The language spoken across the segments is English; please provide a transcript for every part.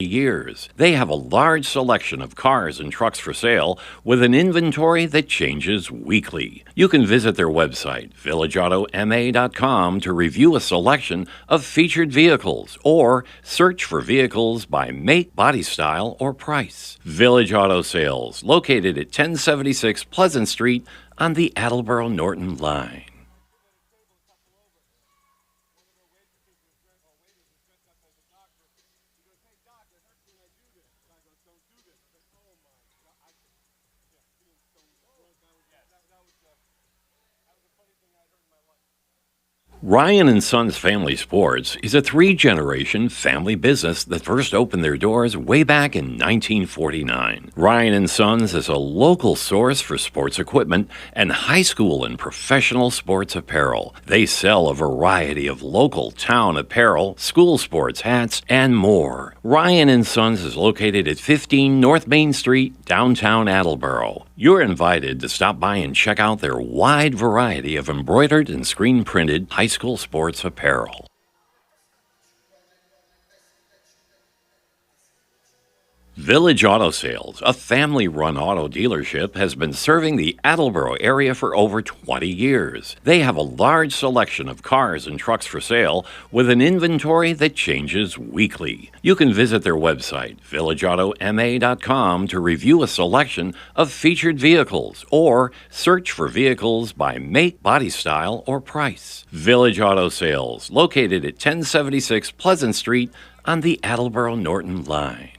years. They have a large selection of cars and trucks for sale with an inventory that changes weekly. You can visit their website, villageautomA.com, to review a selection of featured vehicles or search for vehicles by make, body style, or price. Village Auto Sales, located at 1076 Pleasant Street on the Attleboro-Norton line. Ryan and Sons Family Sports is a three-generation family business that first opened their doors way back in 1949. Ryan and Sons is a local source for sports equipment and high school and professional sports apparel. They sell a variety of local town apparel, school sports hats, and more. Ryan and Sons is located at 15 North Main Street, downtown Attleboro. You're invited to stop by and check out their wide variety of embroidered and screen-printed high school sports apparel. Village Auto Sales, a family-run auto dealership, has been serving the Attleboro area for over 20 years. They have a large selection of cars and trucks for sale with an inventory that changes weekly. You can visit their website, villageautomA.com, to review a selection of featured vehicles or search for vehicles by make, body style, or price. Village Auto Sales, located at 1076 Pleasant Street on the Attleboro-Norton line.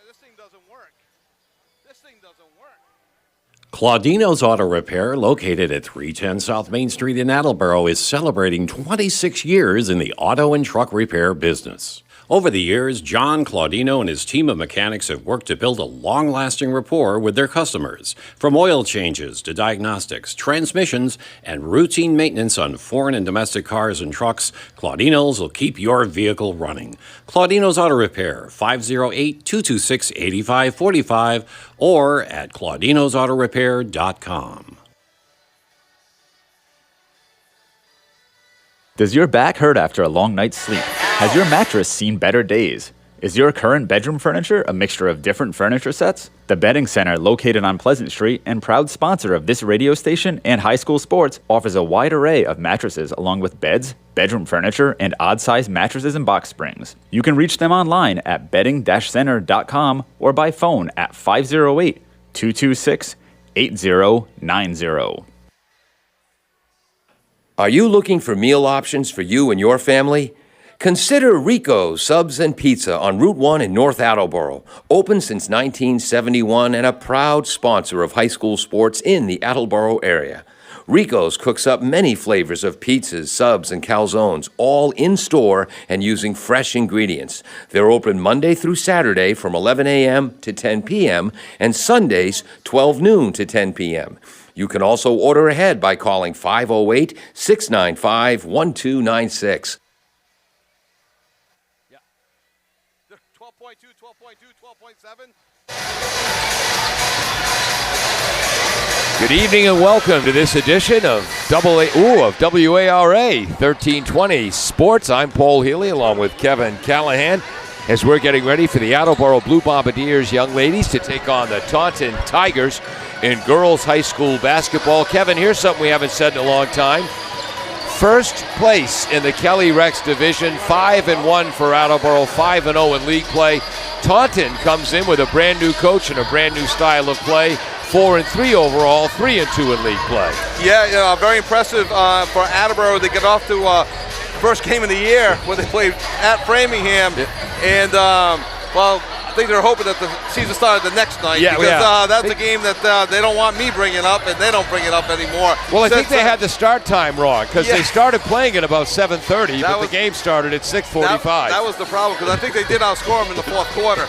This thing doesn't work. This thing doesn't work. Claudino's Auto Repair, located at 310 South Main Street in Attleboro, is celebrating 26 years in the auto and truck repair business. Over the years, John Claudino and his team of mechanics have worked to build a long-lasting rapport with their customers. From oil changes to diagnostics, transmissions, and routine maintenance on foreign and domestic cars and trucks, Claudino's will keep your vehicle running. Claudino's Auto Repair, 508-226-8545 or at claudinosautorepair.com. Does your back hurt after a long night's sleep? Has your mattress seen better days? Is your current bedroom furniture a mixture of different furniture sets? The Bedding Center, located on Pleasant Street and proud sponsor of this radio station and high school sports, offers a wide array of mattresses along with beds, bedroom furniture, and odd-sized mattresses and box springs. You can reach them online at bedding-center.com or by phone at 508-226-8090. Are you looking for meal options for you and your family? Consider Rico's Subs and Pizza on Route 1 in North Attleboro. Open since 1971 and a proud sponsor of high school sports in the Attleboro area. Rico's cooks up many flavors of pizzas, subs, and calzones, all in-store and using fresh ingredients. They're open Monday through Saturday from 11 a.m. to 10 p.m. and Sundays 12 noon to 10 p.m. You can also order ahead by calling 508-695-1296. 12.2, 12.7. Good evening and welcome to this edition of WARA 1320 Sports. I'm Paul Healy along with Kevin Callahan as we're getting ready for the Attleboro Blue Bombardiers young ladies to take on the Taunton Tigers in girls high school basketball. Kevin, here's something we haven't said in a long time. First place in the Kelly Rex division, 5-1 for Attleboro, 5-0 in league play. Taunton comes in with a brand new coach and a brand new style of play. 4-3 overall, 3-2 in league play. Yeah, very impressive for Attleboro. They get off to first game of the year when they played at Framingham, and well, I think they're hoping that the season started the next night because that's a game that they don't want me bringing up, and they don't bring it up anymore. Well, I think they had the start time wrong because they started playing at about 7:30, but the game started at 6:45. That was the problem because I think they did outscore them in the fourth quarter.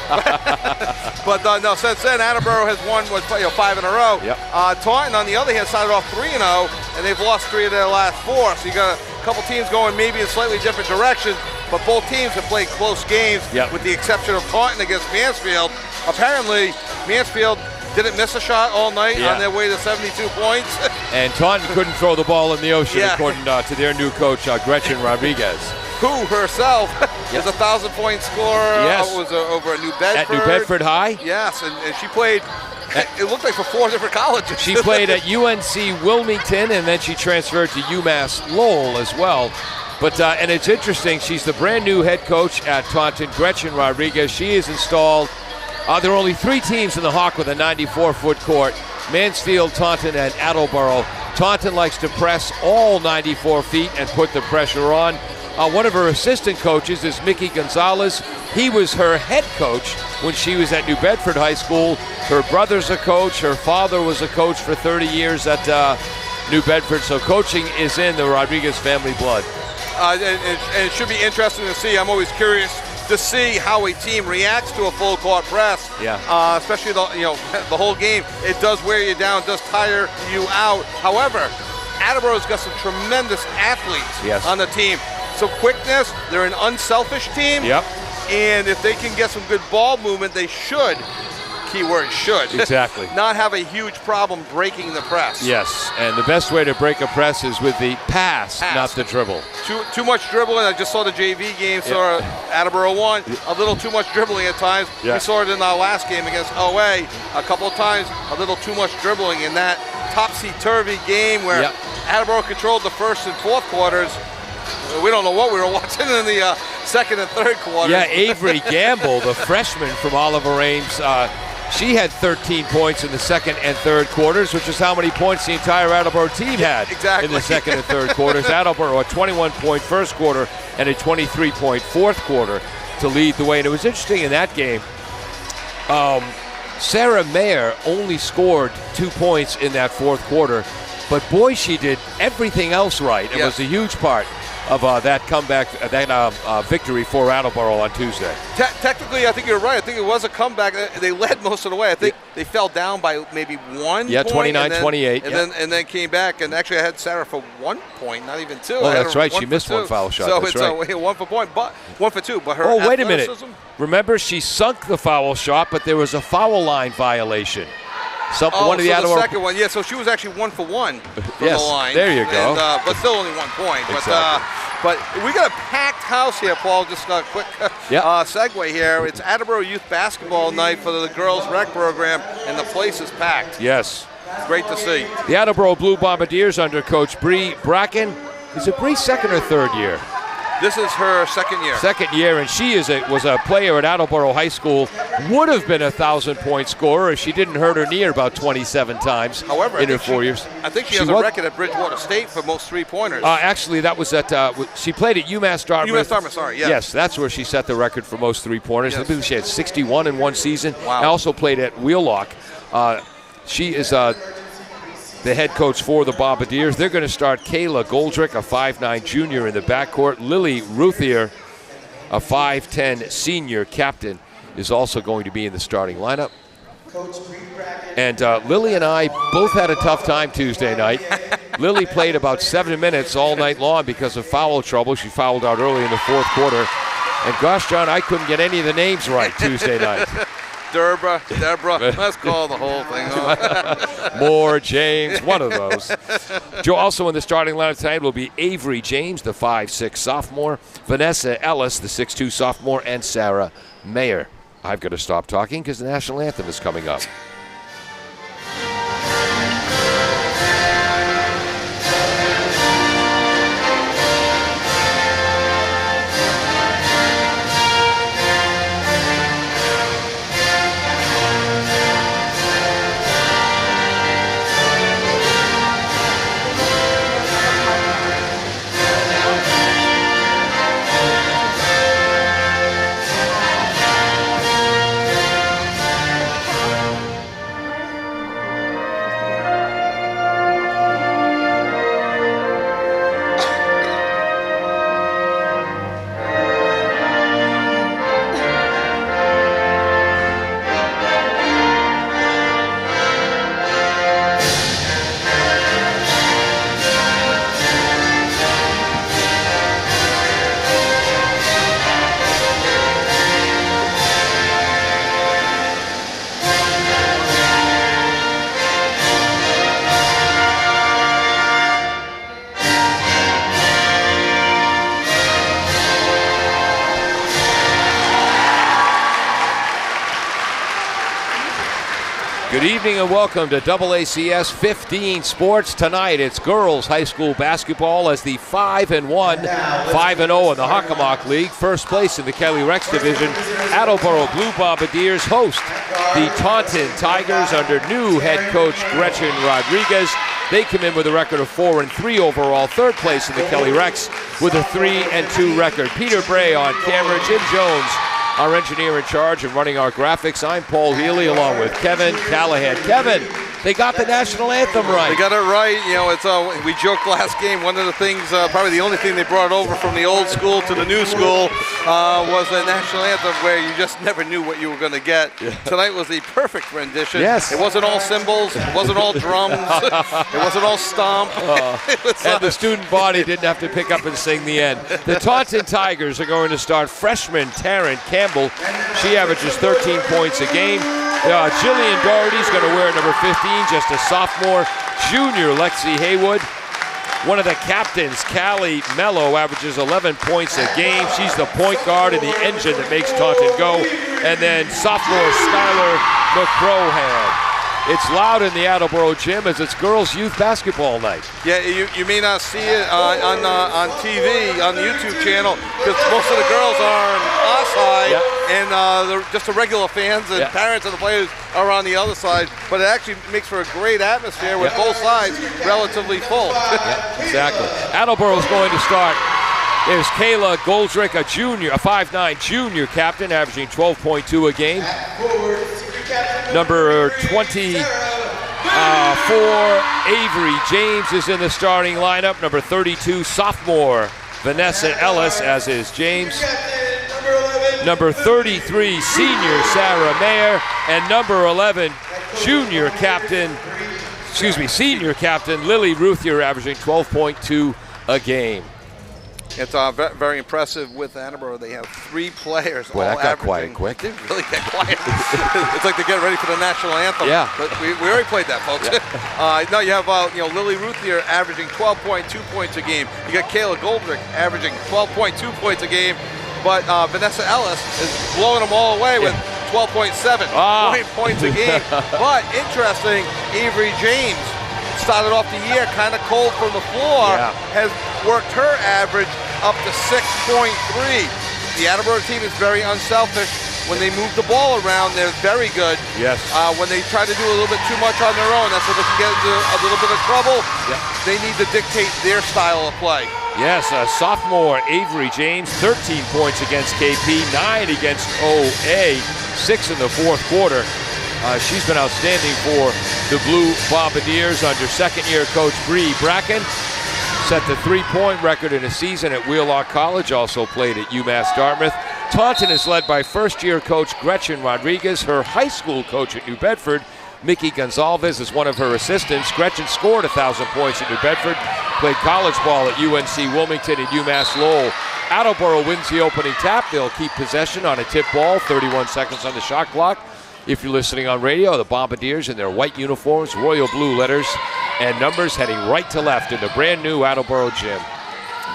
But no, since then, Attleboro has won 5 in a row. Yep. Taunton, on the other hand, started off 3-0, and they've lost 3 of their last 4. So you got a couple teams going maybe in slightly different directions, but both teams have played close games, with the exception of Taunton against Mansfield. Apparently, Mansfield didn't miss a shot all night on their way to 72 points. And Taunton couldn't throw the ball in the ocean, according to their new coach, Gretchen Rodriguez. Who herself is a 1,000-point scorer. Was over at New Bedford. At New Bedford High? Yes, and she played, it looked like for 4 different colleges. She played at UNC Wilmington, and then she transferred to UMass Lowell as well. But and it's interesting, she's the brand new head coach at Taunton, Gretchen Rodriguez. She is installed. There are only 3 teams in the Hawk with a 94-foot court: Mansfield, Taunton, and Attleboro. Taunton likes to press all 94 feet and put the pressure on. One of her assistant coaches is Mickey Gonzalez. He was her head coach when she was at New Bedford High School. Her brother's a coach. Her father was a coach for 30 years at New Bedford. So coaching is in the Rodriguez family blood. And it should be interesting to see. I'm always curious to see how a team reacts to a full court press. Especially the whole game. It does wear you down, does tire you out. However, Attleboro's got some tremendous athletes on the team. So quickness, they're an unselfish team. And if they can get some good ball movement, they should, keyword should, exactly, not have a huge problem breaking the press. Yes, and the best way to break a press is with the pass. Not the dribble. Too much dribbling. I just saw the JV game, saw Attleboro won. A little too much dribbling at times. We saw it in our last game against OA a couple of times, a little too much dribbling in that topsy-turvy game where Attleboro controlled the first and fourth quarters. We don't know what we were watching in the second and third quarter. Yeah, Avery Gamble, the freshman from Oliver Ames, she had 13 points in the second and third quarters, which is how many points the entire Attleboro team had in the second and third quarters. Attleboro, a 21-point first quarter and a 23-point fourth quarter to lead the way. And it was interesting in that game, Sarah Mayer only scored 2 points in that fourth quarter, but boy, she did everything else right. It was a huge part of that comeback, that victory for Attleboro on Tuesday. Technically, I think you're right. I think it was a comeback. They led most of the way. I think they fell down by maybe 1 point. 29-28. And then came back. And actually, I had Sarah for 1 point, not even 2. Oh, that's right. She missed 1 foul shot. So that's it's right. 1 for point, but 1 for 2. But her wait a minute. Remember, she sunk the foul shot, but there was a foul line violation. One of the second one, so she was actually 1 for 1 from the line. There you go. But still only 1 point. But we got a packed house here, Paul. Just a quick segue here. It's Attleboro Youth Basketball Night for the girls rec program, and the place is packed. Yes. It's great to see. The Attleboro Blue Bombardiers under Coach Bree Bracken. Is it Bree's second or third year? This is her second year. Second year, and she was a player at Attleboro High School. Would have been a 1,000-point scorer if she didn't hurt her knee about 27 times. However, in her 4 years. I think she has a record at Bridgewater State for most three-pointers. Actually, that was at she played at UMass Dartmouth. UMass Dartmouth, sorry, yes. Yes, that's where she set the record for most three-pointers. Yes. I believe she had 61 in one season. Wow. I also played at Wheelock. She is the head coach for the Bombardiers. They're going to start Kayla Goldrick, a 5'9 junior in the backcourt. Lily Ruthier, a 5'10 senior captain, is also going to be in the starting lineup. And Lily and I both had a tough time Tuesday night. Lily played about 7 minutes all night long because of foul trouble. She fouled out early in the fourth quarter. And gosh, John, I couldn't get any of the names right Tuesday night. Deborah, let's call the whole thing off. Moore, James, one of those. Also in the starting lineup tonight will be Avery James, the 5'6 sophomore, Vanessa Ellis, the 6'2 sophomore, and Sarah Mayer. I've got to stop talking because the national anthem is coming up. Good evening and welcome to AACS 15 Sports. Tonight it's girls high school basketball as the 5-1, 5-0 in the Hockomock League. First place in the Kelly Rex Division. Attleboro Blue Bombardiers host the Taunton Tigers under new head coach Gretchen Rodriguez. They come in with a record of 4-3 overall. Third place in the Kelly Rex with a 3-2 record. Peter Bray on camera, Jim Jones, our engineer in charge and running our graphics. I'm Paul Healy along with Kevin Callahan. Kevin, they got the national anthem right. They got it right. You know, it's we joked last game. One of the things, probably the only thing they brought over from the old school to the new school was the national anthem, where you just never knew what you were going to get. Yeah. Tonight was the perfect rendition. Yes. It wasn't all cymbals. It wasn't all drums. It wasn't all stomp. And the student body didn't have to pick up and sing the end. The Taunton Tigers are going to start freshman Taryn Campbell. She averages 13 points a game. Jillian Doherty's going to wear number 15, just a sophomore. Junior Lexi Haywood. One of the captains, Callie Mello, averages 11 points a game. She's the point guard and the engine that makes Taunton go. And then sophomore Skylar McCrohan. It's loud in the Attleboro gym as it's girls' youth basketball night. Yeah, you may not see it on TV, on the YouTube channel, because most of the girls are on our side, and just the regular fans and parents of the players are on the other side. But it actually makes for a great atmosphere with both sides relatively full. Exactly. Attleboro's going to start. There's Kayla Goldrick, a junior, a 5'9 junior captain, averaging 12.2 a game. Number 24, Avery James is in the starting lineup. Number 32, sophomore Vanessa Ellis, as is James. Number 33, senior Sarah Mayer. And number 11, senior captain Lily Ruthier, averaging 12.2 a game. It's very impressive with Attleboro. They have 3 players. Boy, that got quiet quick. They really get quiet. It's like they're getting ready for the national anthem. Yeah. But we already played that, folks. Yeah. No, you have Lily Ruthier averaging 12.2 points a game. You got Kayla Goldrick averaging 12.2 points a game. But Vanessa Ellis is blowing them all away with 12.7 points a game. But interesting, Avery James started off the year kind of cold from the floor, has worked her average up to 6.3. The Attleboro team is very unselfish. When they move the ball around, they're very good. Yes. When they try to do a little bit too much on their own, that's where they can get into a little bit of trouble. Yep. They need to dictate their style of play. Yes, sophomore Avery James, 13 points against KP, 9 against OA, 6 in the fourth quarter. She's been outstanding for the Blue Bombardiers under second-year coach Bree Bracken. Set the three-point record in a season at Wheelock College, also played at UMass Dartmouth. Taunton is led by first-year coach Gretchen Rodriguez. Her high school coach at New Bedford, Mickey Gonzalez, is one of her assistants. Gretchen scored 1,000 points at New Bedford, played college ball at UNC Wilmington and UMass Lowell. Attleboro wins the opening tap. They'll keep possession on a tip ball, 31 seconds on the shot clock. If you're listening on radio, the Bombardiers in their white uniforms, royal blue letters, and numbers heading right to left in the brand new Attleboro gym.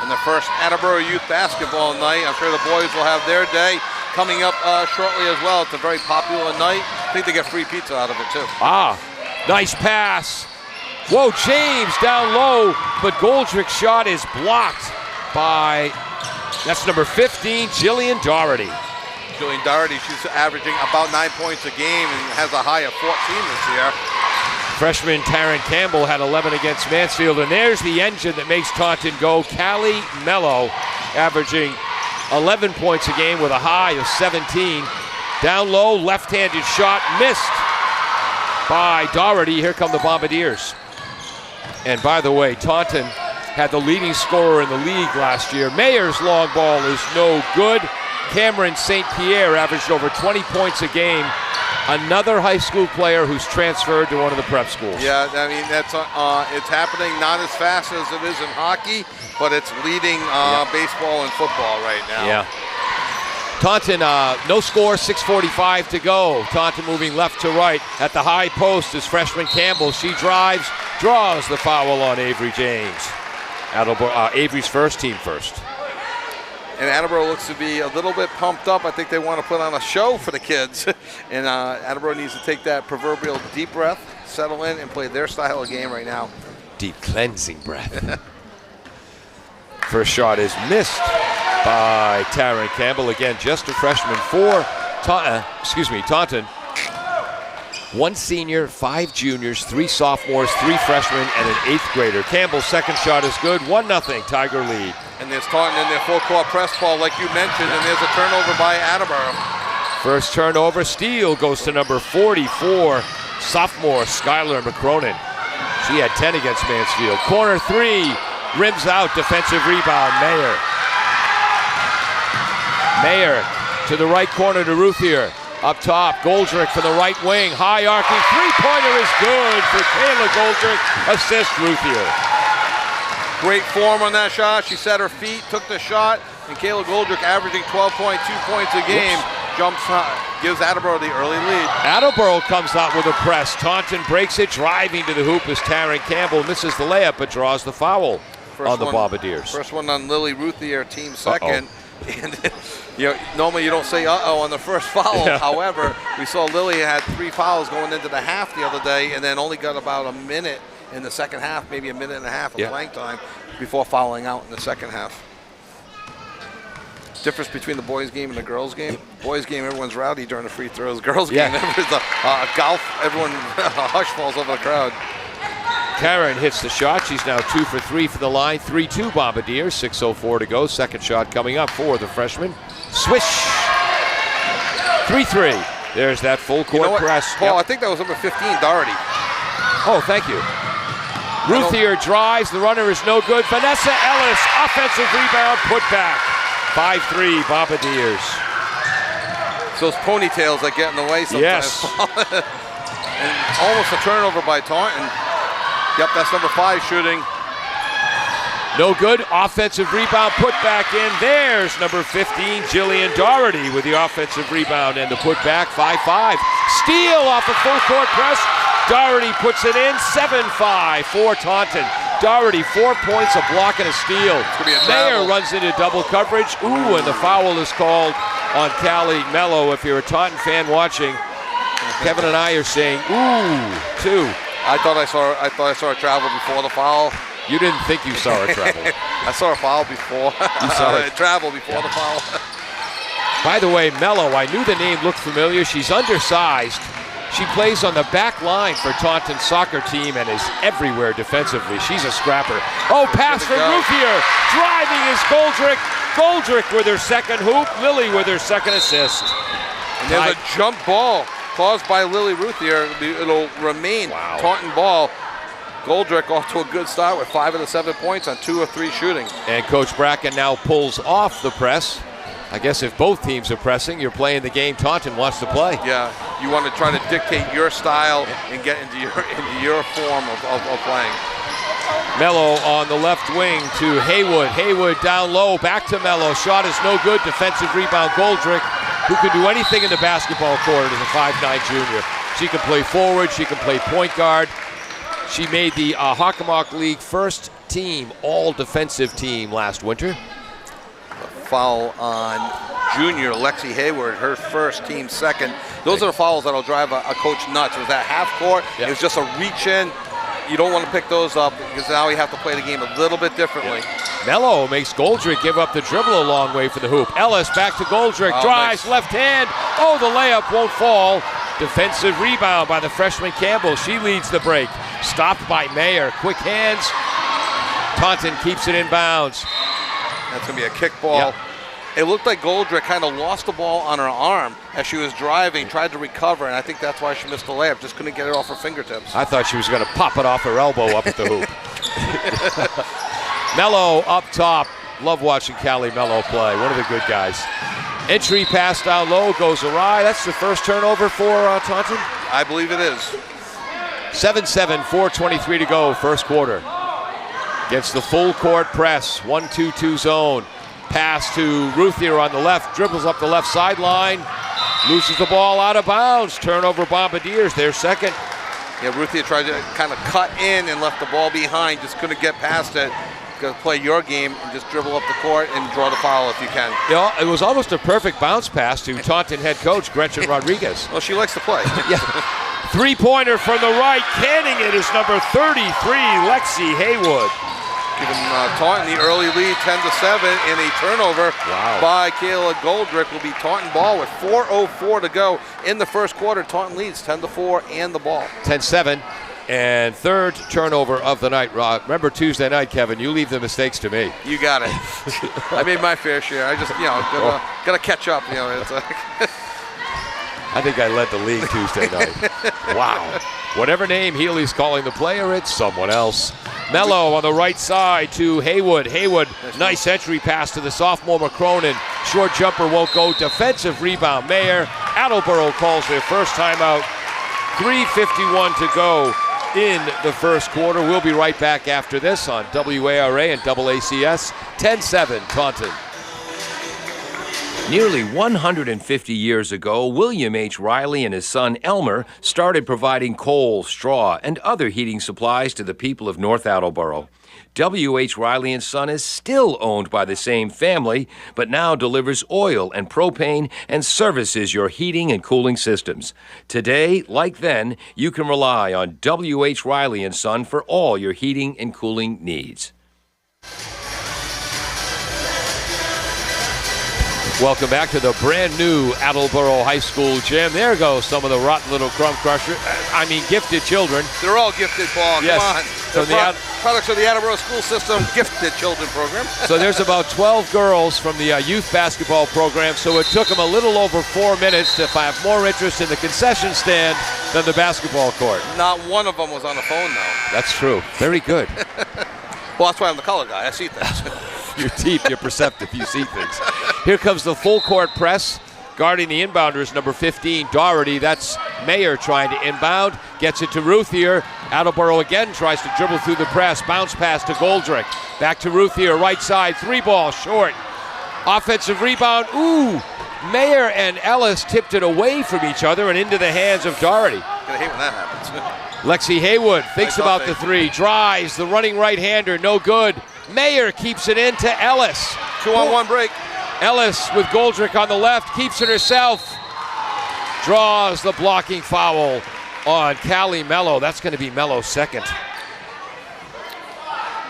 And the first Attleboro youth basketball night. I'm sure the boys will have their day coming up shortly as well. It's a very popular night. I think they get free pizza out of it too. Nice pass. Whoa, James down low, but Goldrick's shot is blocked by, that's number 15, Jillian Doherty. Jillian Doherty, she's averaging about 9 points a game and has a high of 14 this year. Freshman Taryn Campbell had 11 against Mansfield, and there's the engine that makes Taunton go. Callie Mello averaging 11 points a game with a high of 17. Down low, left-handed shot missed by Doherty. Here come the Bombardiers. And by the way, Taunton had the leading scorer in the league last year. Mayer's long ball is no good. Cameron St. Pierre averaged over 20 points a game. Another high school player who's transferred to one of the prep schools. Yeah, I mean, that's it's happening not as fast as it is in hockey, but it's leading baseball and football right now. Yeah. Taunton, no score, 6:45 to go. Taunton moving left to right at the high post is freshman Campbell. She drives, draws the foul on Avery James. Avery's first, team first. And Attleboro looks to be a little bit pumped up. I think they want to put on a show for the kids. And Attleboro needs to take that proverbial deep breath, settle in, and play their style of game right now. Deep cleansing breath. First shot is missed by Taryn Campbell. Again, just a freshman for Taunton. 1 senior, 5 juniors, 3 sophomores, 3 freshmen, and an 8th grader. Campbell's second shot is good. 1-0 Tiger lead. And there's Taunton in their full court press ball, like you mentioned, and there's a turnover by Attleboro. First turnover, steal goes to number 44, sophomore Skylar McCronin. She had 10 against Mansfield. Corner 3, rims out, defensive rebound, Mayer. Mayer to the right corner to Ruthier. Up top, Goldrick from the right wing, high arcing, three-pointer is good for Kayla Goldrick, assist Ruthier. Great form on that shot. She set her feet, took the shot, and Kayla Goldrick averaging 12.2 points a game. Jumps, gives Attleboro the early lead. Attleboro comes out with a press. Taunton breaks it, driving to the hoop as Taryn Campbell misses the layup, but draws the foul on the Bombardiers. First one on Lily Ruthier, team second. And normally you don't say uh-oh on the first foul. Yeah. However, we saw Lily had 3 fouls going into the half the other day, and then only got about a minute in the second half, maybe a minute and a half of playing time before fouling out in the second half. Difference between the boys' game and the girls' game. Boys' game, everyone's rowdy during the free throws. Girls' game, everyone's golf. Everyone hush falls over the crowd. Karen hits the shot. She's now 2 for 3 for the line. 3-2 Bombardiers. 6:04 to go. Second shot coming up for the freshman. Swish. 3-3. There's that full court press. Paul, I think that was number 15, Doherty. Oh, thank you. Ruthier drives. The runner is no good. Vanessa Ellis, offensive rebound, put back. 5-3 Bombardiers. Those ponytails that get in the way sometimes. Yes. And almost a turnover by Taunton. Yep, that's number 5 shooting. No good. Offensive rebound put back in. There's number 15, Jillian Doherty, with the offensive rebound and the putback. 5-5. Steal off a full court press. Doherty puts it in. 7-5 for Taunton. Doherty, 4 points, a block, and a steal. Mayer runs into double coverage. Ooh, and the foul is called on Callie Mello. If you're a Taunton fan watching, Kevin and I are saying, ooh, 2. I thought I saw a travel before the foul. You didn't think you saw a travel. I saw a foul before. You saw a travel before the foul. By the way, Mello, I knew the name looked familiar. She's undersized. She plays on the back line for Taunton's soccer team and is everywhere defensively. She's a scrapper. Oh, pass from Ruthier. Driving is Goldrick. Goldrick with her second hoop. Lily with her second assist. And there's a jump ball caused by Lily Ruthier. It'll remain Taunton ball. Goldrick off to a good start with 5 of the 7 points on 2 of 3 shooting. And Coach Bracken now pulls off the press. I guess if both teams are pressing, you're playing the game Taunton wants to play. Yeah, you want to try to dictate your style and get into your form of playing. Mello on the left wing to Haywood. Haywood down low, back to Mello. Shot is no good. Defensive rebound, Goldrick, who can do anything in the basketball court as a 5'9" junior. She can play forward. She can play point guard. She made the Hockomock League first team, all-defensive team last winter. Foul on junior Lexi Hayward, her first, team second. Those are the fouls that'll drive a coach nuts. It was that half court. Yep. It was just a reach in. You don't want to pick those up because now you have to play the game a little bit differently. Yep. Mello makes Goldrick give up the dribble a long way for the hoop. Ellis back to Goldrick, drives, left hand. Oh, the layup won't fall. Defensive rebound by the freshman Campbell. She leads the break. Stopped by Mayer. Quick hands. Taunton keeps it in bounds. That's going to be a kick ball. Yep. It looked like Goldrick kind of lost the ball on her arm as she was driving, tried to recover, and I think that's why she missed the layup. Just couldn't get it off her fingertips. I thought she was going to pop it off her elbow up at the hoop. Mello up top. Love watching Callie Mello play. One of the good guys. Entry pass down low goes awry. That's the first turnover for Taunton? I believe it is. 7-7, 4:23 to go, first quarter. Gets the full court press, 1-2-2 zone. Pass to Ruthier on the left, dribbles up the left sideline, loses the ball out of bounds. Turnover Bombardiers, their second. Yeah, Ruthier tried to kind of cut in and left the ball behind, just couldn't get past it. Got to play your game and just dribble up the court and draw the foul if you can. You know, it was almost a perfect bounce pass to Taunton head coach Gretchen Rodriguez. Well, she likes to play. Yeah. Three-pointer from the right, canning it is number 33, Lexi Haywood. Giving Taunton the early lead, 10-7, and a turnover by Kayla Goldrick will be Taunton ball with 4:04 to go in the first quarter. Taunton leads 10-4 and the ball. 10-7, and third turnover of the night. Remember Tuesday night, Kevin, you leave the mistakes to me. You got it. I made my fair share. I just, gotta catch up. It's like I think I led the league Tuesday night. Wow. Whatever name Healy's calling the player, it's someone else. Mello on the right side to Haywood. Haywood, nice entry pass to the sophomore McCronin. Short jumper won't go. Defensive rebound. Mayer. Attleboro calls their first timeout. 3:51 to go in the first quarter. We'll be right back after this on WARA and AACS. 10-7 Taunton. Nearly 150 years ago, William H. Riley and his son Elmer started providing coal, straw, and other heating supplies to the people of North Attleboro. W.H. Riley & Son is still owned by the same family, but now delivers oil and propane and services your heating and cooling systems. Today, like then, you can rely on W.H. Riley & Son for all your heating and cooling needs. Welcome back to the brand new Attleboro High School gym. There goes some of the rotten little crumb crusher. Gifted children. They're all gifted, Paul. Yes. Come on. So the products of the Attleboro school system, gifted children program. So there's about 12 girls from the youth basketball program. So it took them a little over 4 minutes to have more interest in the concession stand than the basketball court. Not one of them was on the phone, though. That's true. Very good. Well, that's why I'm the color guy. I see things. You're deep, you're perceptive, you see things. Here comes the full court press. Guarding the inbounders, number 15, Doherty. That's Mayer trying to inbound. Gets it to Ruthier. Attleboro again tries to dribble through the press. Bounce pass to Goldrick. Back to Ruthier, right side, 3-ball, short. Offensive rebound, Mayer and Ellis tipped it away from each other and into the hands of Doherty. Gonna hate when that happens. Lexi Haywood thinks about the three, drives, the running right-hander, no good. Mayer keeps it in to Ellis. 2-on-1 break. Ellis with Goldrick on the left, keeps it herself. Draws the blocking foul on Callie Mello. That's going to be Mello's second.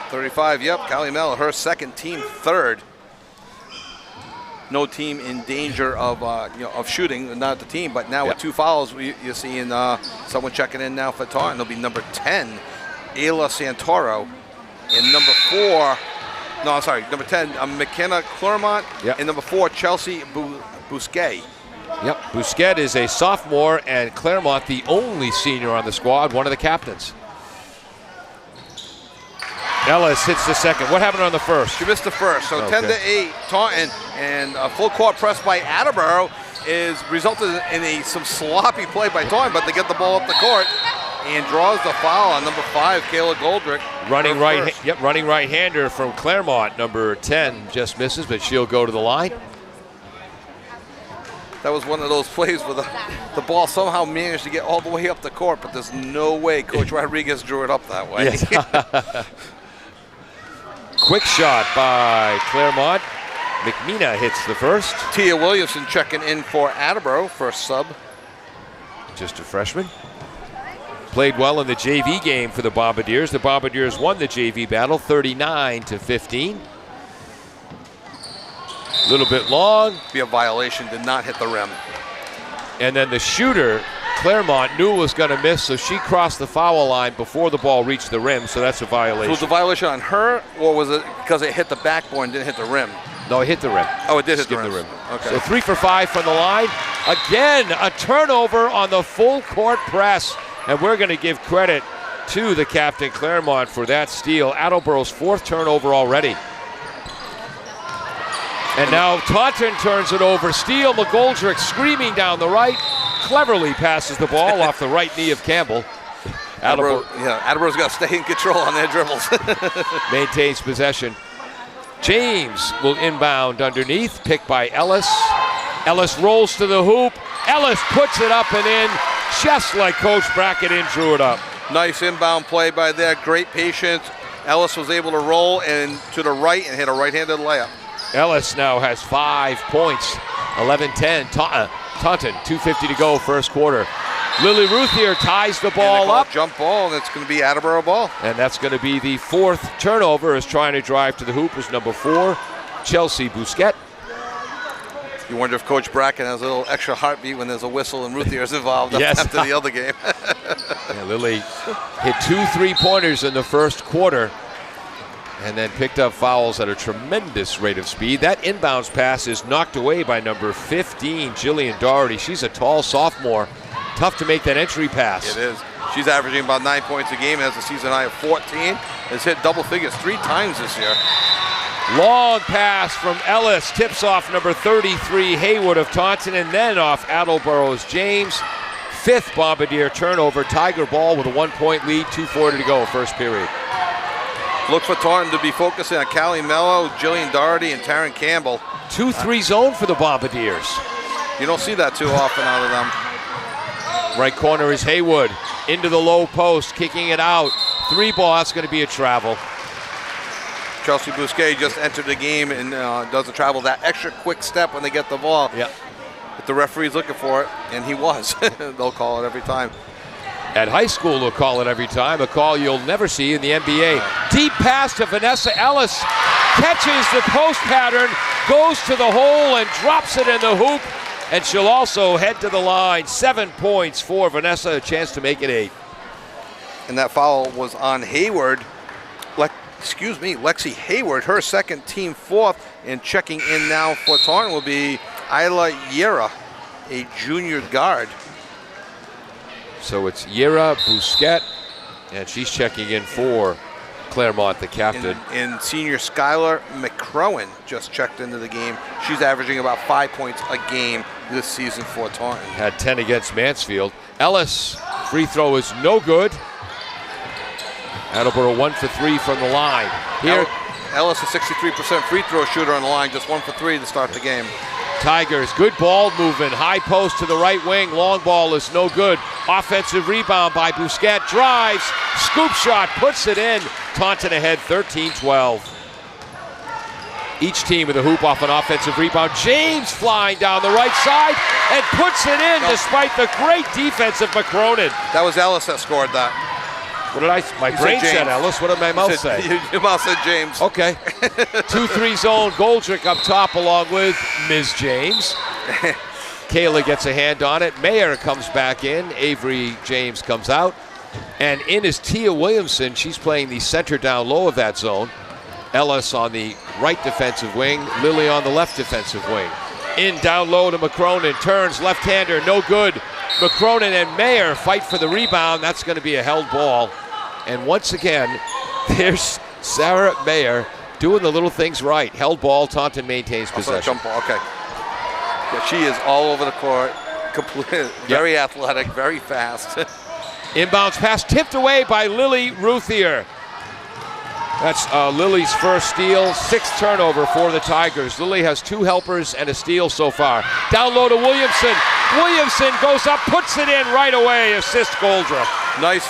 35, yep, Callie Mello, her second, team third. No team in danger of shooting, not the team, but now with 2 fouls, you're seeing someone checking in now for Taunton. It'll be number 10, Ayla Santoro, and number 10, McKenna Claremont, and number 4, Chelsea Bousquet. Yep, Bousquet is a sophomore, and Claremont the only senior on the squad, one of the captains. Ellis hits the second. What happened on the first? She missed the first, so 10-8 Taunton, and a full court press by Attleboro is resulted in some sloppy play by Taunton, but they get the ball up the court and draws the foul on number 5, Kayla Goldrick. Running right-hander from Claremont, number 10, just misses, but she'll go to the line. That was one of those plays where the ball somehow managed to get all the way up the court, but there's no way Coach Rodriguez drew it up that way. Yes. Quick shot by Claremont. McMina hits the first. Tia Williamson checking in for Attleboro, first sub. Just a freshman. Played well in the JV game for the Bombardiers. The Bombardiers won the JV battle 39-15. A little bit long. Be a violation, did not hit the rim. And then the shooter, Claremont, knew was going to miss, so she crossed the foul line before the ball reached the rim, so that's a violation. So was the violation on her, or was it because it hit the backboard and didn't hit the rim? No, it hit the rim. Oh, it did hit the rim. Okay. So 3 for 5 from the line. Again, a turnover on the full court press, and we're going to give credit to the captain, Claremont, for that steal. Attleboro's 4th turnover already. And now Taunton turns it over. Steele McGoldrick screaming down the right. Cleverly passes the ball off the right knee of Campbell. Attleboro's got to stay in control on their dribbles. Maintains possession. James will inbound underneath. Picked by Ellis. Ellis rolls to the hoop. Ellis puts it up and in, just like Coach Brackett drew it up. Nice inbound play by there. Great patience. Ellis was able to roll and to the right and hit a right-handed layup. Ellis now has 5 points, 11-10. Taunton, 2:50 to go, first quarter. Lily Ruthier ties the ball up. Jump ball, and it's going to be Attleboro ball. And that's going to be the 4th turnover, as trying to drive to the hoop is number 4, Chelsea Bousquet. You wonder if Coach Bracken has a little extra heartbeat when there's a whistle and Ruthier's involved after the other game. Lily hit 2 3-pointers in the first quarter, and then picked up fouls at a tremendous rate of speed. That inbounds pass is knocked away by number 15, Jillian Doherty. She's a tall sophomore. Tough to make that entry pass. It is. She's averaging about 9 points a game, has a season high of 14. Has hit double figures 3 times this year. Long pass from Ellis. Tips off number 33, Haywood of Taunton, and then off Attleboro's James. 5th Bombardier turnover. Tiger ball with a 1-point lead, 2:40 to go, first period. Look for Taunton to be focusing on Callie Mello, Jillian Doherty, and Taryn Campbell. 2-3 zone for the Bombardiers. You don't see that too often out of them. Right corner is Haywood. Into the low post, kicking it out. 3-ball, that's going to be a travel. Chelsea Bousquet just entered the game and doesn't travel that extra quick step when they get the ball. Yep. If the referee's looking for it, and he was, they'll call it every time. At high school, they'll call it every time. A call you'll never see in the NBA. Deep pass to Vanessa Ellis. Catches the post pattern, goes to the hole, and drops it in the hoop. And she'll also head to the line. 7 points for Vanessa, a chance to make it 8. And that foul was on Hayward. Lexi Hayward, her second, team 4th. And checking in now for Taunton will be Isla Yera, a junior guard. So it's Yera Bousquet, and she's checking in for Claremont, the captain. And senior Skylar McCrowan just checked into the game. She's averaging about 5 points a game this season for Taunton. Had 10 against Mansfield. Ellis, free throw is no good. Attleboro 1 for 3 from the line. Here, Ellis, a 63% free throw shooter on the line, just 1 for 3 to start the game. Tigers, good ball movement. High post to the right wing. Long ball is no good. Offensive rebound by Busquets. Drives. Scoop shot. Puts it in. Taunton ahead 13-12. Each team with a hoop off an offensive rebound. James flying down the right side and puts it in despite the great defense of McCronin. That was Ellis that scored that. What did my brain said Ellis. What did my mouth say? Your mouth said James. Okay. 2-3 zone. Goldrick up top along with Ms. James. Kayla gets a hand on it. Mayer comes back in. Avery James comes out. And in is Tia Williamson. She's playing the center down low of that zone. Ellis on the right defensive wing. Lily on the left defensive wing. In down low to McCronin. Turns left-hander. No good. McCronin and Mayer fight for the rebound. That's going to be a held ball. And once again, there's Sarah Mayer doing the little things right. Held ball. Taunton maintains possession. Jump ball. Okay. Yeah, she is all over the court. Very athletic. Very fast. Inbounds pass tipped away by Lily Ruthier. That's Lily's first steal, 6th turnover for the Tigers. Lily has 2 helpers and a steal so far. Down low to Williamson. Williamson goes up, puts it in right away, assist Goldrick. Nice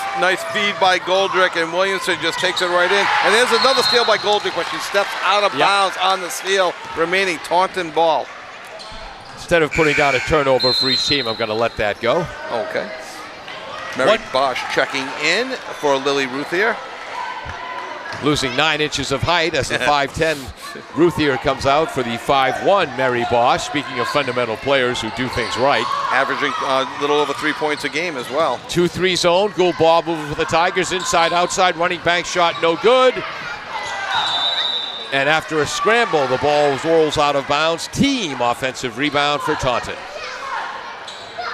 feed by Goldrick, and Williamson just takes it right in. And there's another steal by Goldrick, but she steps out of bounds on the steal, remaining Taunton ball. Instead of putting down a turnover for each team, I'm going to let that go. Okay. Mary Bosch checking in for Lily Ruthier. Losing 9 inches of height as the 5'10 Ruthier comes out for the 5'1 Mary Bosch. Speaking of fundamental players who do things right. Averaging a little over 3 points a game as well. 2-3 zone. Gould ball moving for the Tigers. Inside, outside. Running bank shot. No good. And after a scramble, the ball rolls out of bounds. Team offensive rebound for Taunton.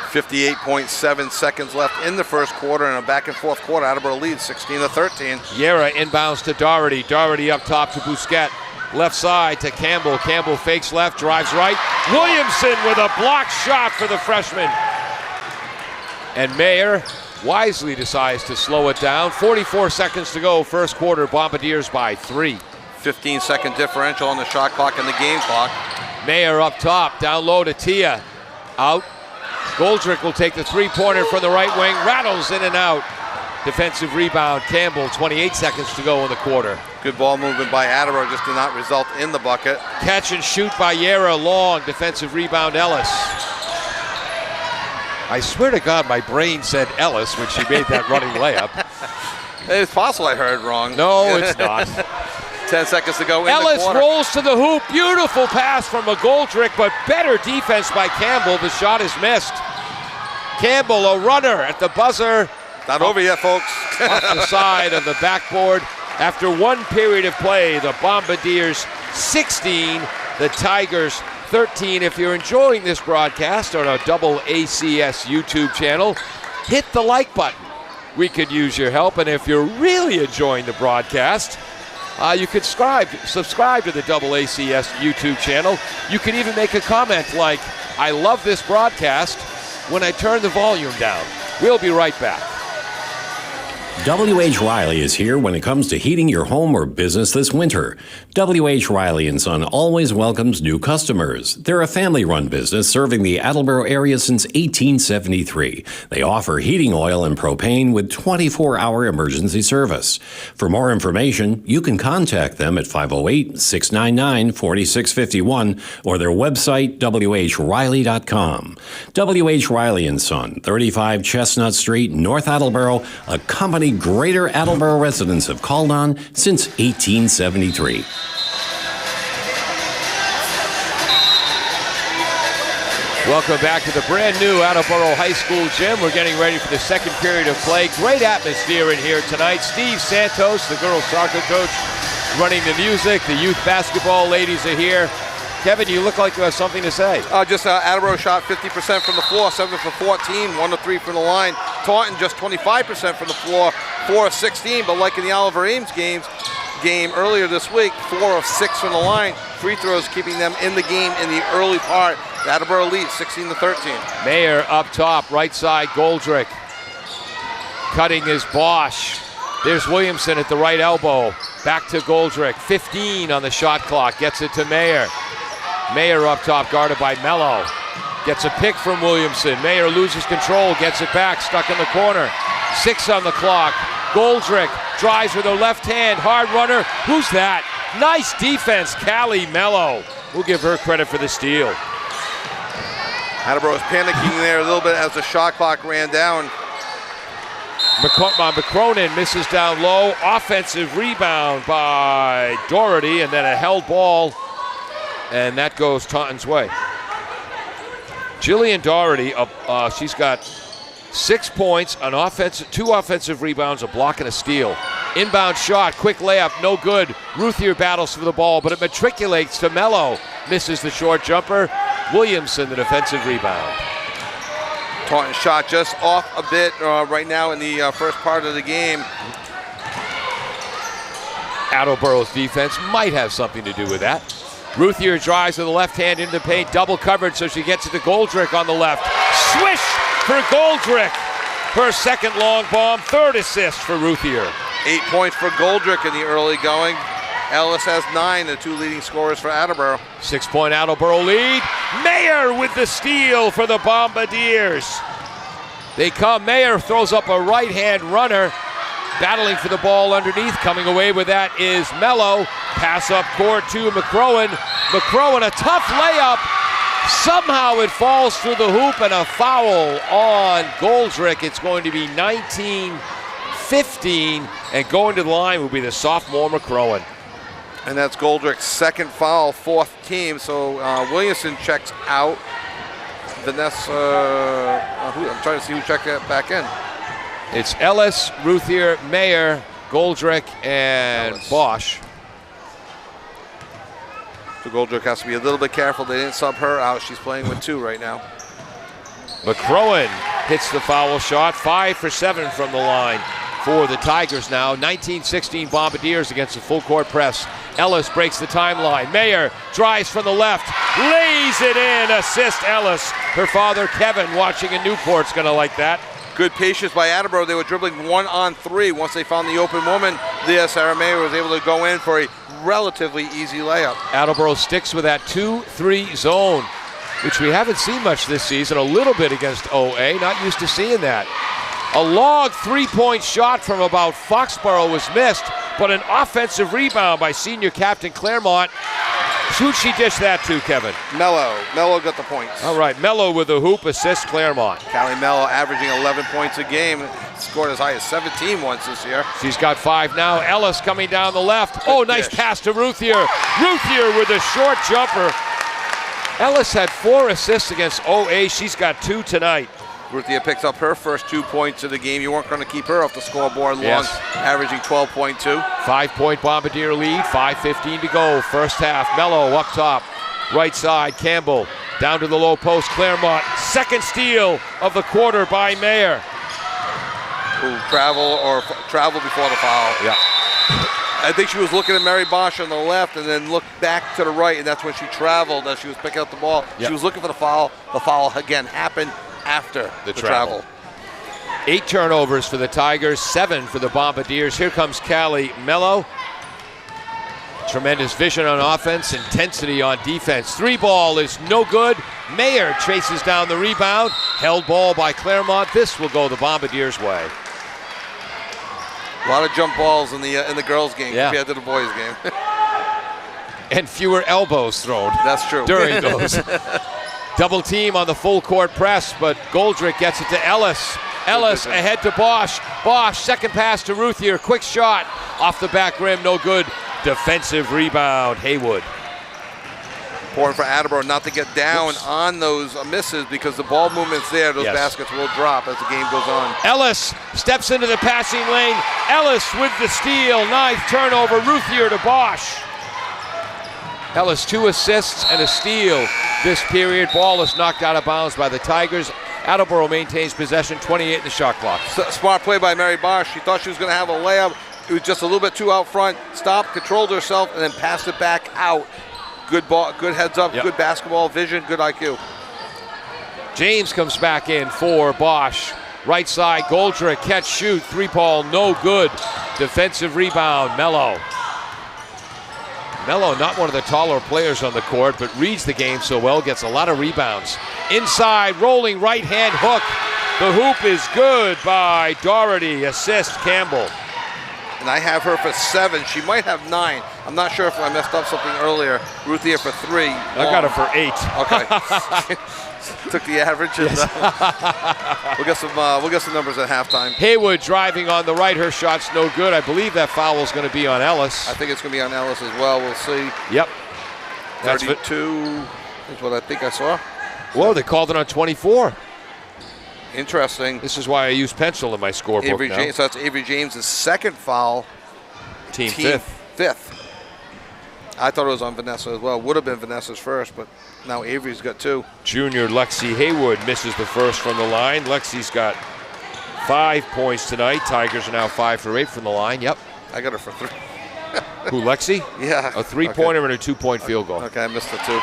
58.7 seconds left in the first quarter, and a back and forth quarter. Attleboro leads 16-13. Yera inbounds to Doherty. Doherty up top to Busquets. Left side to Campbell. Campbell fakes left, drives right. Williamson with a block shot for the freshman. And Mayer wisely decides to slow it down. 44 seconds to go. First quarter, Bombardiers by 3. 15-second differential on the shot clock and the game clock. Mayer up top, down low to Tia. Out. Goldrick will take the three-pointer from the right wing. Rattles in and out. Defensive rebound, Campbell. 28 seconds to go in the quarter. Good ball movement by Attleboro, just did not result in the bucket. Catch and shoot by Yera. Long defensive rebound, Ellis. I swear to God, my brain said Ellis when she made that running layup. It's possible I heard wrong. No, it's not. 10 seconds to go in Ellis the quarter. rolls to the hoop. Beautiful pass from a Goldrick, but better defense by Campbell. The shot is missed. Campbell, a runner at the buzzer. Not over yet, folks. Off the side of the backboard. After one period of play, the Bombardiers 16, the Tigers 13. If you're enjoying this broadcast on our double ACS YouTube channel, hit the like button. We could use your help. And if you're really enjoying the broadcast, you could subscribe to the double ACS YouTube channel. You can even make a comment like, I love this broadcast, when I turn the volume down. We'll be right back. W.H. Riley is here when it comes to heating your home or business this winter. W.H. Riley & Son always welcomes new customers. They're a family-run business serving the Attleboro area since 1873. They offer heating oil and propane with 24-hour emergency service. For more information, you can contact them at 508-699-4651 or their website, whriley.com. W.H. Riley & Son, 35 Chestnut Street, North Attleboro, a company Greater Attleboro residents have called on since 1873. Welcome back to the brand new Attleboro High School gym. We're getting ready for the second period of play. Great atmosphere in here tonight. Steve Santos, the girls soccer coach, running the music. The youth basketball ladies are here. Kevin, you look like you have something to say. Attleboro shot 50% from the floor, 7 for 14, 1 of 3 from the line. Taunton just 25% from the floor, 4 of 16. But like in the Oliver Ames game earlier this week, 4 of 6 from the line. Free throws keeping them in the game in the early part. The Attleboro leads 16-13. Mayer up top, right side, Goldrick. Cutting is Bosch. There's Williamson at the right elbow. Back to Goldrick. 15 on the shot clock. Gets it to Mayer. Mayer up top, guarded by Mello. Gets a pick from Williamson. Mayer loses control, gets it back, stuck in the corner. 6 on the clock. Goldrick drives with her left hand. Hard runner. Who's that? Nice defense, Callie Mello. We'll give her credit for the steal. Attleboro was panicking there a little bit as the shot clock ran down. McCronin misses down low. Offensive rebound by Doherty, and then a held ball, and that goes Taunton's way. Jillian Doherty, she's got 6 points, 2 offensive rebounds, a block, and a steal. Inbound shot, quick layup, no good. Ruthier battles for the ball, but it matriculates to Mello. Misses the short jumper. Williamson, the defensive rebound. Taunton shot just off a bit right now in the first part of the game. Attleboro's defense might have something to do with that. Ruthier drives with the left hand into the paint, double covered, so she gets it to Goldrick on the left. Swish for Goldrick. Her second long bomb, 3rd assist for Ruthier. 8 points for Goldrick in the early going. Ellis has 9, the 2 leading scorers for Attleboro. 6-point Attleboro lead. Mayer with the steal for the Bombardiers. They come. Mayer throws up a right-hand runner, battling for the ball underneath. Coming away with that is Mello. Pass up court to McCrowan. McCrowan, a tough layup. Somehow it falls through the hoop, and a foul on Goldrick. It's going to be 19-15, and going to the line will be the sophomore McCrowan. And that's Goldrick's second foul, 4th team. So Williamson checks out. Vanessa, I'm trying to see who checked that back in. It's Ellis, Ruthier, Mayer, Goldrick, and Ellis. Bosch. So Goldrick has to be a little bit careful. They didn't sub her out. She's playing with 2 right now. McCrowan hits the foul shot. 5 for 7 from the line for the Tigers now. 19-16 Bombardiers against the full court press. Ellis breaks the timeline. Mayer drives from the left, lays it in. Assist Ellis. Her father Kevin, watching in Newport's gonna like that. Good patience by Attleboro. They were dribbling 1-on-3. Once they found the open woman, Sarah Mayer was able to go in for a relatively easy layup. Attleboro sticks with that 2-3 zone, which we haven't seen much this season. A little bit against OA. Not used to seeing that. A long 3-point shot from about Foxborough was missed, but an offensive rebound by senior captain Claremont. Who'd she dish that to, Kevin? Mello. Mello got the points. All right, Mello with the hoop, assist Claremont. Callie Mello averaging 11 points a game. Scored as high as 17 once this year. She's got 5 now. Ellis coming down the left. Oh, nice pass to Ruthier. Ruthier with a short jumper. Ellis had 4 assists against OA. She's got 2 tonight. Ruthier picks up her first 2 points of the game. You weren't going to keep her off the scoreboard long, yes. Averaging 12.2. 5-point Bombardier lead, 5:15 to go, first half. Mello up top, right side, Campbell down to the low post, Claremont. Second steal of the quarter by Mayer. Who travel before the foul. Yeah. I think she was looking at Mary Bosch on the left and then looked back to the right, and that's when she traveled as she was picking up the ball. Yep. She was looking for the foul. The foul again happened after the travel. 8 turnovers for the Tigers, 7 for the Bombardiers. Here comes Callie Mello. Tremendous vision on offense, intensity on defense. 3 ball is no good. Mayer chases down the rebound. Held ball by Claremont. This will go the Bombardiers' way. A lot of jump balls in the girls' game compared to the boys' game. And fewer elbows thrown. That's true. During those. Double team on the full court press, but Goldrick gets it to Ellis. Ellis ahead to Bosch. Bosch, second pass to Ruthier. Quick shot off the back rim, no good. Defensive rebound, Haywood. Important for Attleboro not to get down on those misses because the ball movement's there. Those baskets will drop as the game goes on. Ellis steps into the passing lane. Ellis with the steal. 9th turnover. Ruthier to Bosch. Ellis 2 assists and a steal this period. Ball is knocked out of bounds by the Tigers. Attleboro maintains possession, 28 in the shot clock. Smart play by Mary Bosch. She thought she was going to have a layup. It was just a little bit too out front. Stopped, controlled herself, and then passed it back out. Good ball, good heads up, good basketball vision, good IQ. James comes back in for Bosch. Right side, Goldrick, catch, shoot, 3 ball, no good. Defensive rebound, Mello. Mello, not one of the taller players on the court, but reads the game so well, gets a lot of rebounds. Inside, rolling right-hand hook. The hoop is good by Doherty. Assist, Campbell. And I have her for 7. She might have 9. I'm not sure if I messed up something earlier. Ruth here for 3. I got her for 8. Okay. Took the average. And, we'll get some numbers at halftime. Haywood driving on the right. Her shot's no good. I believe that foul is going to be on Ellis. I think it's going to be on Ellis as well. We'll see. Yep. 32 is what I think I saw. Whoa, they called it on 24. Interesting. This is why I use pencil in my scorebook Avery now. James, so that's Avery James' second foul. Team fifth. I thought it was on Vanessa as well. Would have been Vanessa's first, but now Avery's got 2. Junior Lexi Haywood misses the first from the line. Lexi's got 5 points tonight. Tigers are now 5 for 8 from the line. Yep. I got her for 3. Who, Lexi? Yeah. A 3-pointer and a 2-point field goal. Okay, I missed the 2.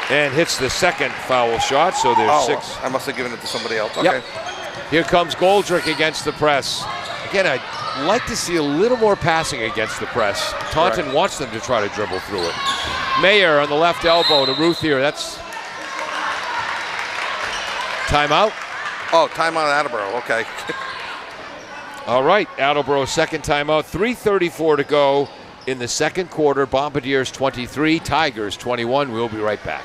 And hits the second foul shot, so there's 6. I must have given it to somebody else. Okay. Yep. Here comes Goldrick against the press. Again, I'd like to see a little more passing against the press. Taunton wants them to try to dribble through it. Mayer on the left elbow to Ruth here. That's timeout. Oh, timeout at Attleboro. Okay. All right, Attleboro second timeout. 3:34 to go in the second quarter. Bombardiers 23, Tigers 21. We'll be right back.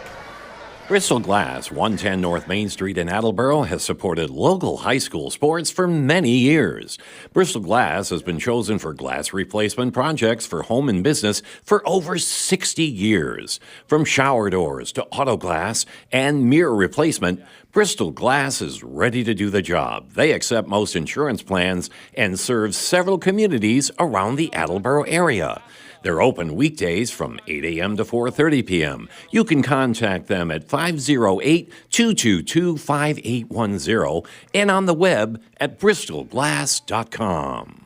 Bristol Glass, 110 North Main Street in Attleboro, has supported local high school sports for many years. Bristol Glass has been chosen for glass replacement projects for home and business for over 60 years. From shower doors to auto glass and mirror replacement, Bristol Glass is ready to do the job. They accept most insurance plans and serve several communities around the Attleboro area. They're open weekdays from 8 a.m. to 4:30 p.m. You can contact them at 508-222-5810 and on the web at bristolglass.com.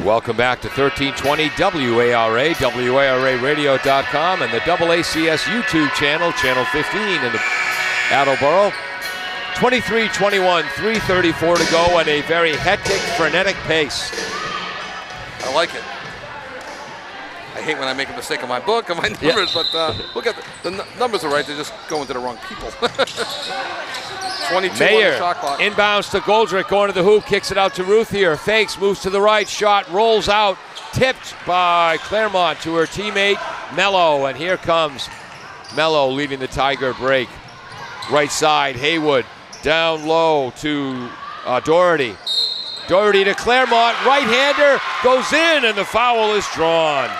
Welcome back to 1320 WARA, WARAradio.com, and the AACS YouTube channel, Channel 15 in the Attleboro. 23-21, 3:34 to go at a very hectic, frenetic pace. I like it. I hate when I make a mistake on my book, on my numbers, but look at the numbers are right. They're just going to the wrong people. 22 Mayer, on the shot clock. Inbounds to Goldrick, going to the hoop, kicks it out to Ruth here. Fakes, moves to the right, shot, rolls out, tipped by Claremont to her teammate Mello, and here comes Mello leading the Tiger break. Right side, Haywood. Down low to Doherty. Doherty to Claremont. Right-hander goes in, and the foul is drawn.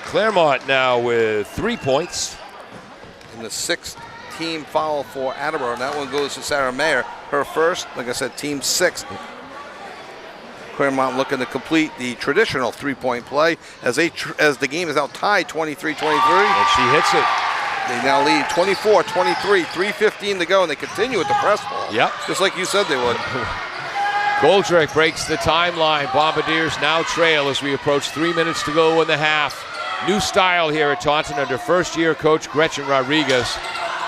Claremont now with 3 points. And the 6th team foul for Attleboro, and that one goes to Sarah Mayer. Her first, like I said, team 6th. Claremont looking to complete the traditional 3-point play as the game is now tied 23-23. And she hits it. They now lead 24-23, 3:15 to go, and they continue with the press ball. Yep. Just like you said they would. Goldrick breaks the timeline. Bombardiers now trail as we approach 3 minutes to go in the half. New style here at Taunton under first-year coach Gretchen Rodriguez.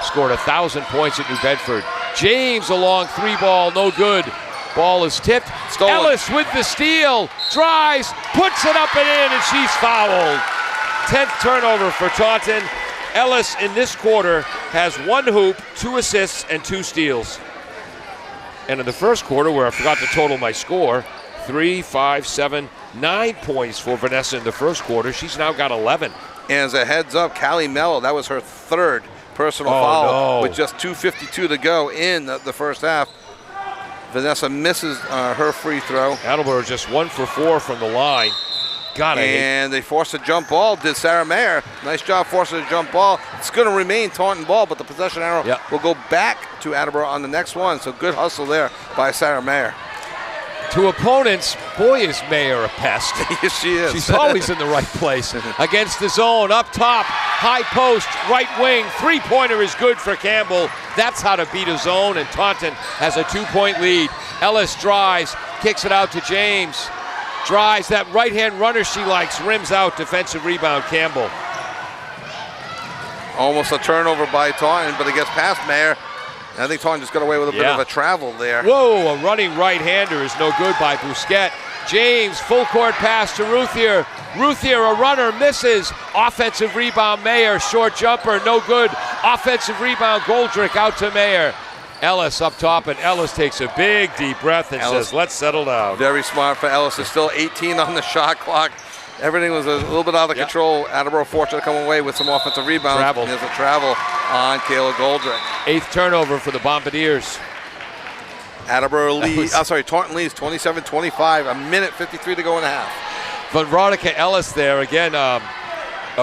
Scored 1,000 points at New Bedford. James, a long 3-ball, no good. Ball is tipped. Stolen. Ellis with the steal. Drives, puts it up and in, and she's fouled. 10th turnover for Taunton. Ellis in this quarter has 1 hoop, 2 assists, and 2 steals. And in the first quarter, where I forgot to total my score, 3, 5, 7, 9 points for Vanessa in the first quarter. She's now got 11. And as a heads up, Callie Mello, that was her 3rd personal foul with just 2:52 to go in the first half. Vanessa misses her free throw. Attleboro just 1 for 4 from the line. And they forced a jump ball, did Sarah Mayer. Nice job forcing a jump ball. It's going to remain Taunton ball, but the possession arrow will go back to Attleboro on the next one. So good hustle there by Sarah Mayer. To opponents, boy, is Mayer a pest. Yes, she is. She's always in the right place. Against the zone, up top, high post, right wing, 3-pointer is good for Campbell. That's how to beat a zone, and Taunton has a 2-point lead. Ellis drives, kicks it out to James. Drives, that right-hand runner she likes, rims out, defensive rebound, Campbell. Almost a turnover by Taunton, but it gets past Mayer. And I think Taunton just got away with a bit of a travel there. Whoa, a running right-hander is no good by Bousquet. James, full court pass to Ruthier. Ruthier, a runner, misses. Offensive rebound, Mayer. Short jumper, no good. Offensive rebound, Goldrick out to Mayer. Ellis up top, and Ellis takes a big, deep breath and says, let's settle down. Very smart for Ellis. There's still 18 on the shot clock. Everything was a little bit out of control. Attleboro fortunate to come away with some offensive rebounds. Travel. And there's a travel on Kayla Goldrick. 8th turnover for the Bombardiers. Attleboro leads, Taunton leads 27-25, a minute 53 to go in the half. Veronica Ellis there again,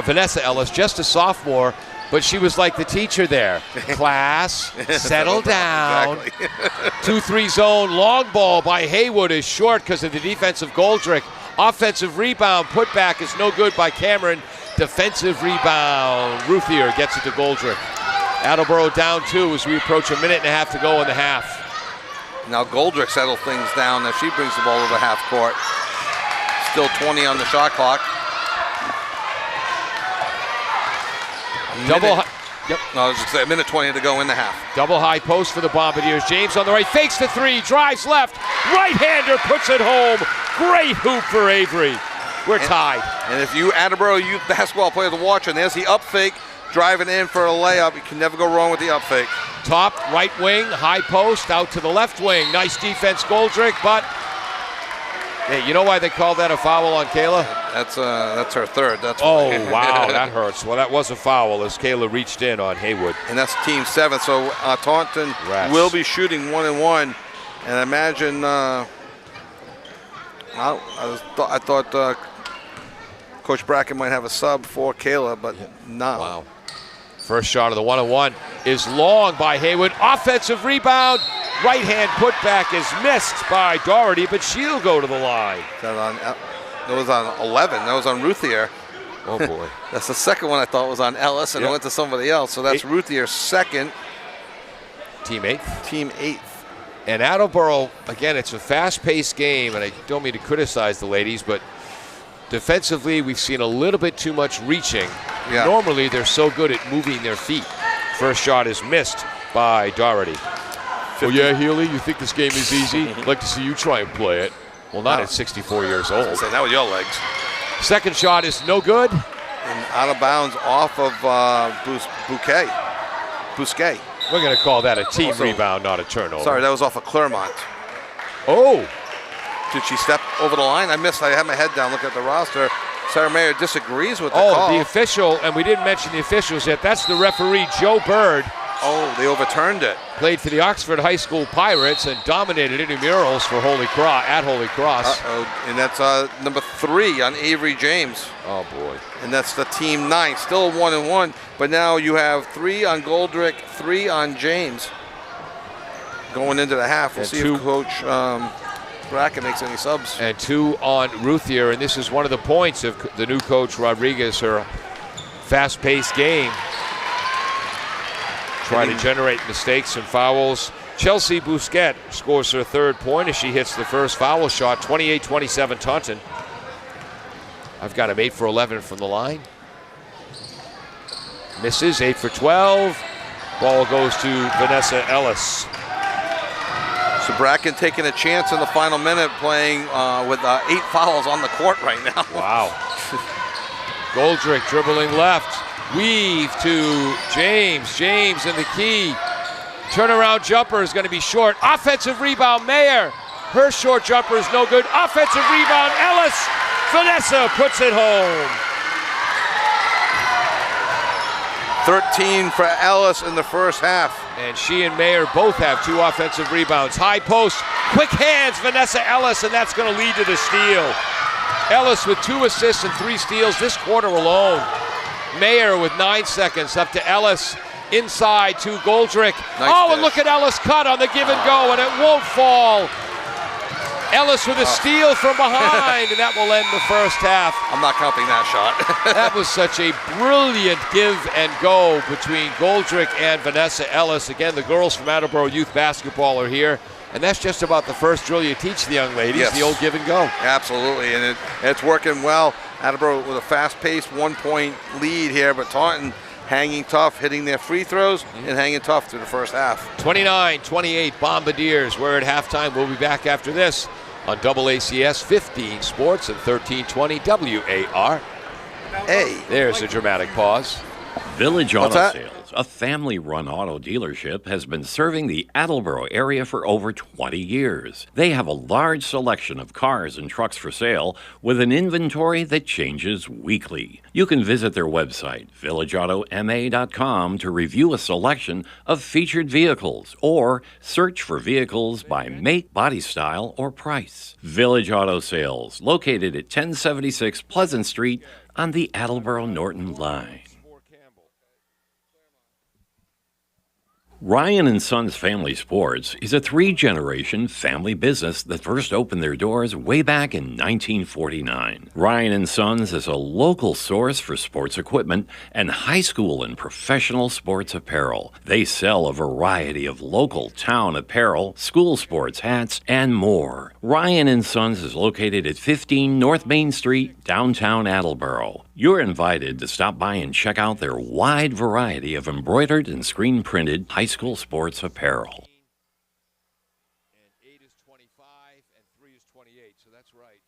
Vanessa Ellis, just a sophomore, but she was like the teacher there. Class, settle down. Exactly. 2-3 zone, long ball by Haywood is short because of the defense of Goldrick. Offensive rebound, putback is no good by Cameron. Defensive rebound, Ruthier gets it to Goldrick. Attleboro down 2 as we approach a minute and a half to go in the half. Now Goldrick settles things down as she brings the ball over half court. Still 20 on the shot clock. I was just saying, a minute 20 to go in the half. Double high post for the Bombardiers. James on the right, fakes the 3, drives left. Right-hander puts it home. Great hoop for Avery. We're tied. And if you Attleboro youth basketball players are watching, there's the up fake, driving in for a layup. You can never go wrong with the up fake. Top, right wing, high post, out to the left wing. Nice defense, Goldrick, but hey, you know why they called that a foul on Kayla? That's her third. That's wow, that hurts. Well, that was a foul as Kayla reached in on Haywood. And that's team 7. So Taunton will be shooting 1-1. And I imagine, I thought Coach Bracken might have a sub for Kayla, but no. Wow. First shot of the 1-1 is long by Haywood. Offensive rebound. Right hand putback is missed by Doherty, but she'll go to the line. That was on 11. That was on Ruthier. Oh, boy. That's the second one I thought was on Ellis, and it went to somebody else. So that's Ruthier's second. Team 8th. Team 8th. And Attleboro, again, it's a fast-paced game, and I don't mean to criticize the ladies, but defensively, we've seen a little bit too much reaching. Yeah. Normally, they're so good at moving their feet. First shot is missed by Doherty. Oh, yeah, Healy, you think this game is easy? I'd like to see you try and play it. Well, not at 64 years old. Say that with your legs. Second shot is no good. And out of bounds off of Bousquet. We're going to call that a team rebound, not a turnover. Sorry, that was off of Claremont. Oh. Did she step over the line? I missed. I had my head down looking at the roster. Sarah Mayer disagrees with the call. The official, and we didn't mention the officials yet. That's the referee, Joe Bird. Oh, they overturned it. Played for the Oxford High School Pirates and dominated intramurals for Holy Cross at Holy Cross. And that's number 3 on Avery James. Oh boy. And that's the team 9, still 1-1. But now you have 3 on Goldrick, 3 on James. Going into the half, we'll see if Coach Bracken makes any subs. And 2 on Ruthier, and this is one of the points of the new coach Rodriguez, her fast-paced game. Try to generate mistakes and fouls. Chelsea Bousquet scores her 3rd point as she hits the first foul shot. 28-27 Taunton. I've got him 8 for 11 from the line. Misses, 8 for 12. Ball goes to Vanessa Ellis. So Bracken taking a chance in the final minute, playing with 8 fouls on the court right now. Wow. Goldrick dribbling left. Weave to James. James in the key. Turnaround jumper is going to be short. Offensive rebound, Mayer. Her short jumper is no good. Offensive rebound, Ellis. Vanessa puts it home. 13 for Ellis in the first half. And she and Mayer both have 2 offensive rebounds. High post, quick hands, Vanessa Ellis, and that's going to lead to the steal. Ellis with 2 assists and 3 steals this quarter alone. Mayer with 9 seconds up to Ellis. Inside to Goldrick. Nice and look at Ellis cut on the give and go, and it won't fall. Ellis with a steal from behind, and that will end the first half. I'm not counting that shot. That was such a brilliant give and go between Goldrick and Vanessa Ellis. Again, the girls from Attleboro Youth Basketball are here, and that's just about the first drill you teach the young ladies, the old give and go. Absolutely, and it's working well. Attleboro with a fast-paced 1-point lead here, but Taunton hanging tough, hitting their free throws, and hanging tough through the first half. 29-28 Bombardiers. We're at halftime. We'll be back after this on AACS 15 Sports and 1320 WAR. Hey. There's a dramatic pause. Village Auto Sales, a family-run auto dealership, has been serving the Attleboro area for over 20 years. They have a large selection of cars and trucks for sale with an inventory that changes weekly. You can visit their website, villageautomA.com, to review a selection of featured vehicles or search for vehicles by make, body style, or price. Village Auto Sales, located at 1076 Pleasant Street on the Attleboro-Norton line. Ryan and Sons Family Sports is a three-generation family business that first opened their doors way back in 1949. Ryan and Sons is a local source for sports equipment and high school and professional sports apparel. They sell a variety of local town apparel, school sports hats, and more. Ryan and Sons is located at 15 North Main Street, downtown Attleboro. You're invited to stop by and check out their wide variety of embroidered and screen-printed high school sports apparel. And 8 is 25 and 3 is 28, so that's right.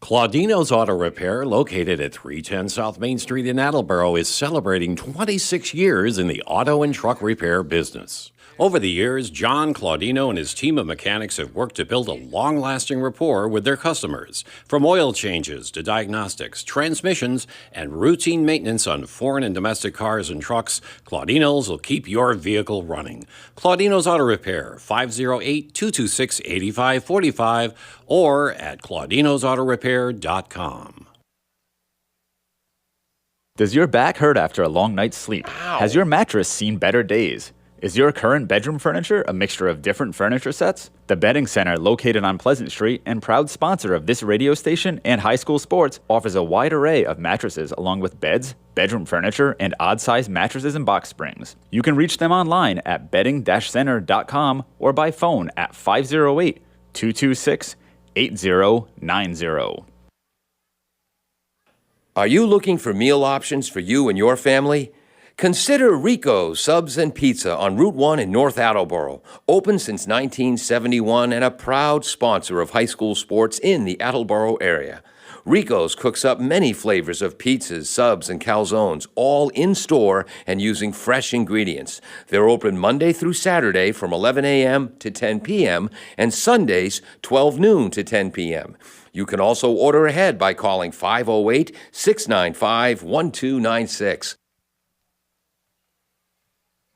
Claudino's Auto Repair, located at 310 South Main Street in Attleboro, is celebrating 26 years in the auto and truck repair business. Over the years, John Claudino and his team of mechanics have worked to build a long-lasting rapport with their customers. From oil changes to diagnostics, transmissions, and routine maintenance on foreign and domestic cars and trucks, Claudino's will keep your vehicle running. Claudino's Auto Repair, 508-226-8545, or at claudinosautorepair.com. Does your back hurt after a long night's sleep? Ow. Has your mattress seen better days? Is your current bedroom furniture a mixture of different furniture sets? The Bedding Center, located on Pleasant Street and proud sponsor of this radio station and high school sports, offers a wide array of mattresses along with beds, bedroom furniture, and odd-sized mattresses and box springs. You can reach them online at bedding-center.com or by phone at 508-226-8090. Are you looking for meal options for you and your family? Consider Rico's Subs and Pizza on Route 1 in North Attleboro. Open since 1971 and a proud sponsor of high school sports in the Attleboro area. Rico's cooks up many flavors of pizzas, subs, and calzones, all in-store and using fresh ingredients. They're open Monday through Saturday from 11 a.m. to 10 p.m. and Sundays 12 noon to 10 p.m. You can also order ahead by calling 508-695-1296.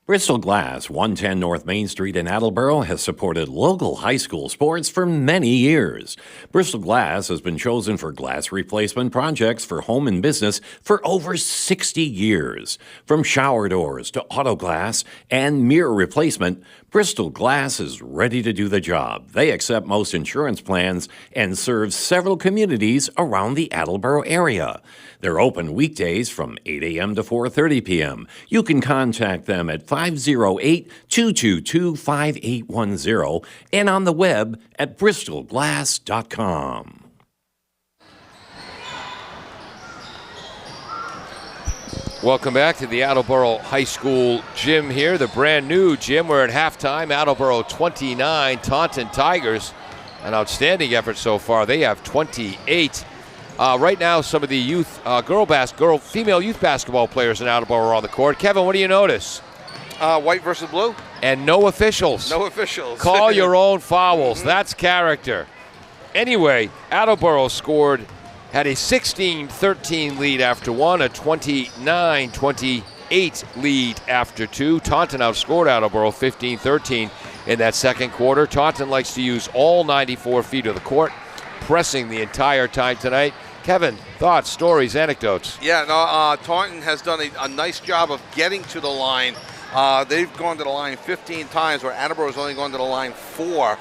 Bristol Glass, 110 North Main Street in Attleboro, has supported local high school sports for many years. Bristol Glass has been chosen for glass replacement projects for home and business for over 60 years. From shower doors to auto glass and mirror replacement, Bristol Glass is ready to do the job. They accept most insurance plans and serve several communities around the Attleboro area. They're open weekdays from 8 a.m. to 4:30 p.m. You can contact them at 508-222-5810 and on the web at bristolglass.com. Welcome back to the Attleboro High School gym here, the brand new gym. We're at halftime. Attleboro 29, Taunton Tigers. An outstanding effort so far. They have 28. Right now, some of the youth, female youth basketball players in Attleboro are on the court. Kevin, what do you notice? White versus blue. And no officials. No officials. Call your own fouls. That's character. Anyway, Attleboro had a 16-13 lead after one, a 29-28 lead after two. Taunton outscored Attleboro 15-13 in that second quarter. Taunton likes to use all 94 feet of the court, pressing the entire time tonight. Kevin, thoughts, stories, anecdotes? Yeah, Taunton has done a nice job of getting to the line. They've gone to the line 15 times, where Attleboro's only gone to the line 4.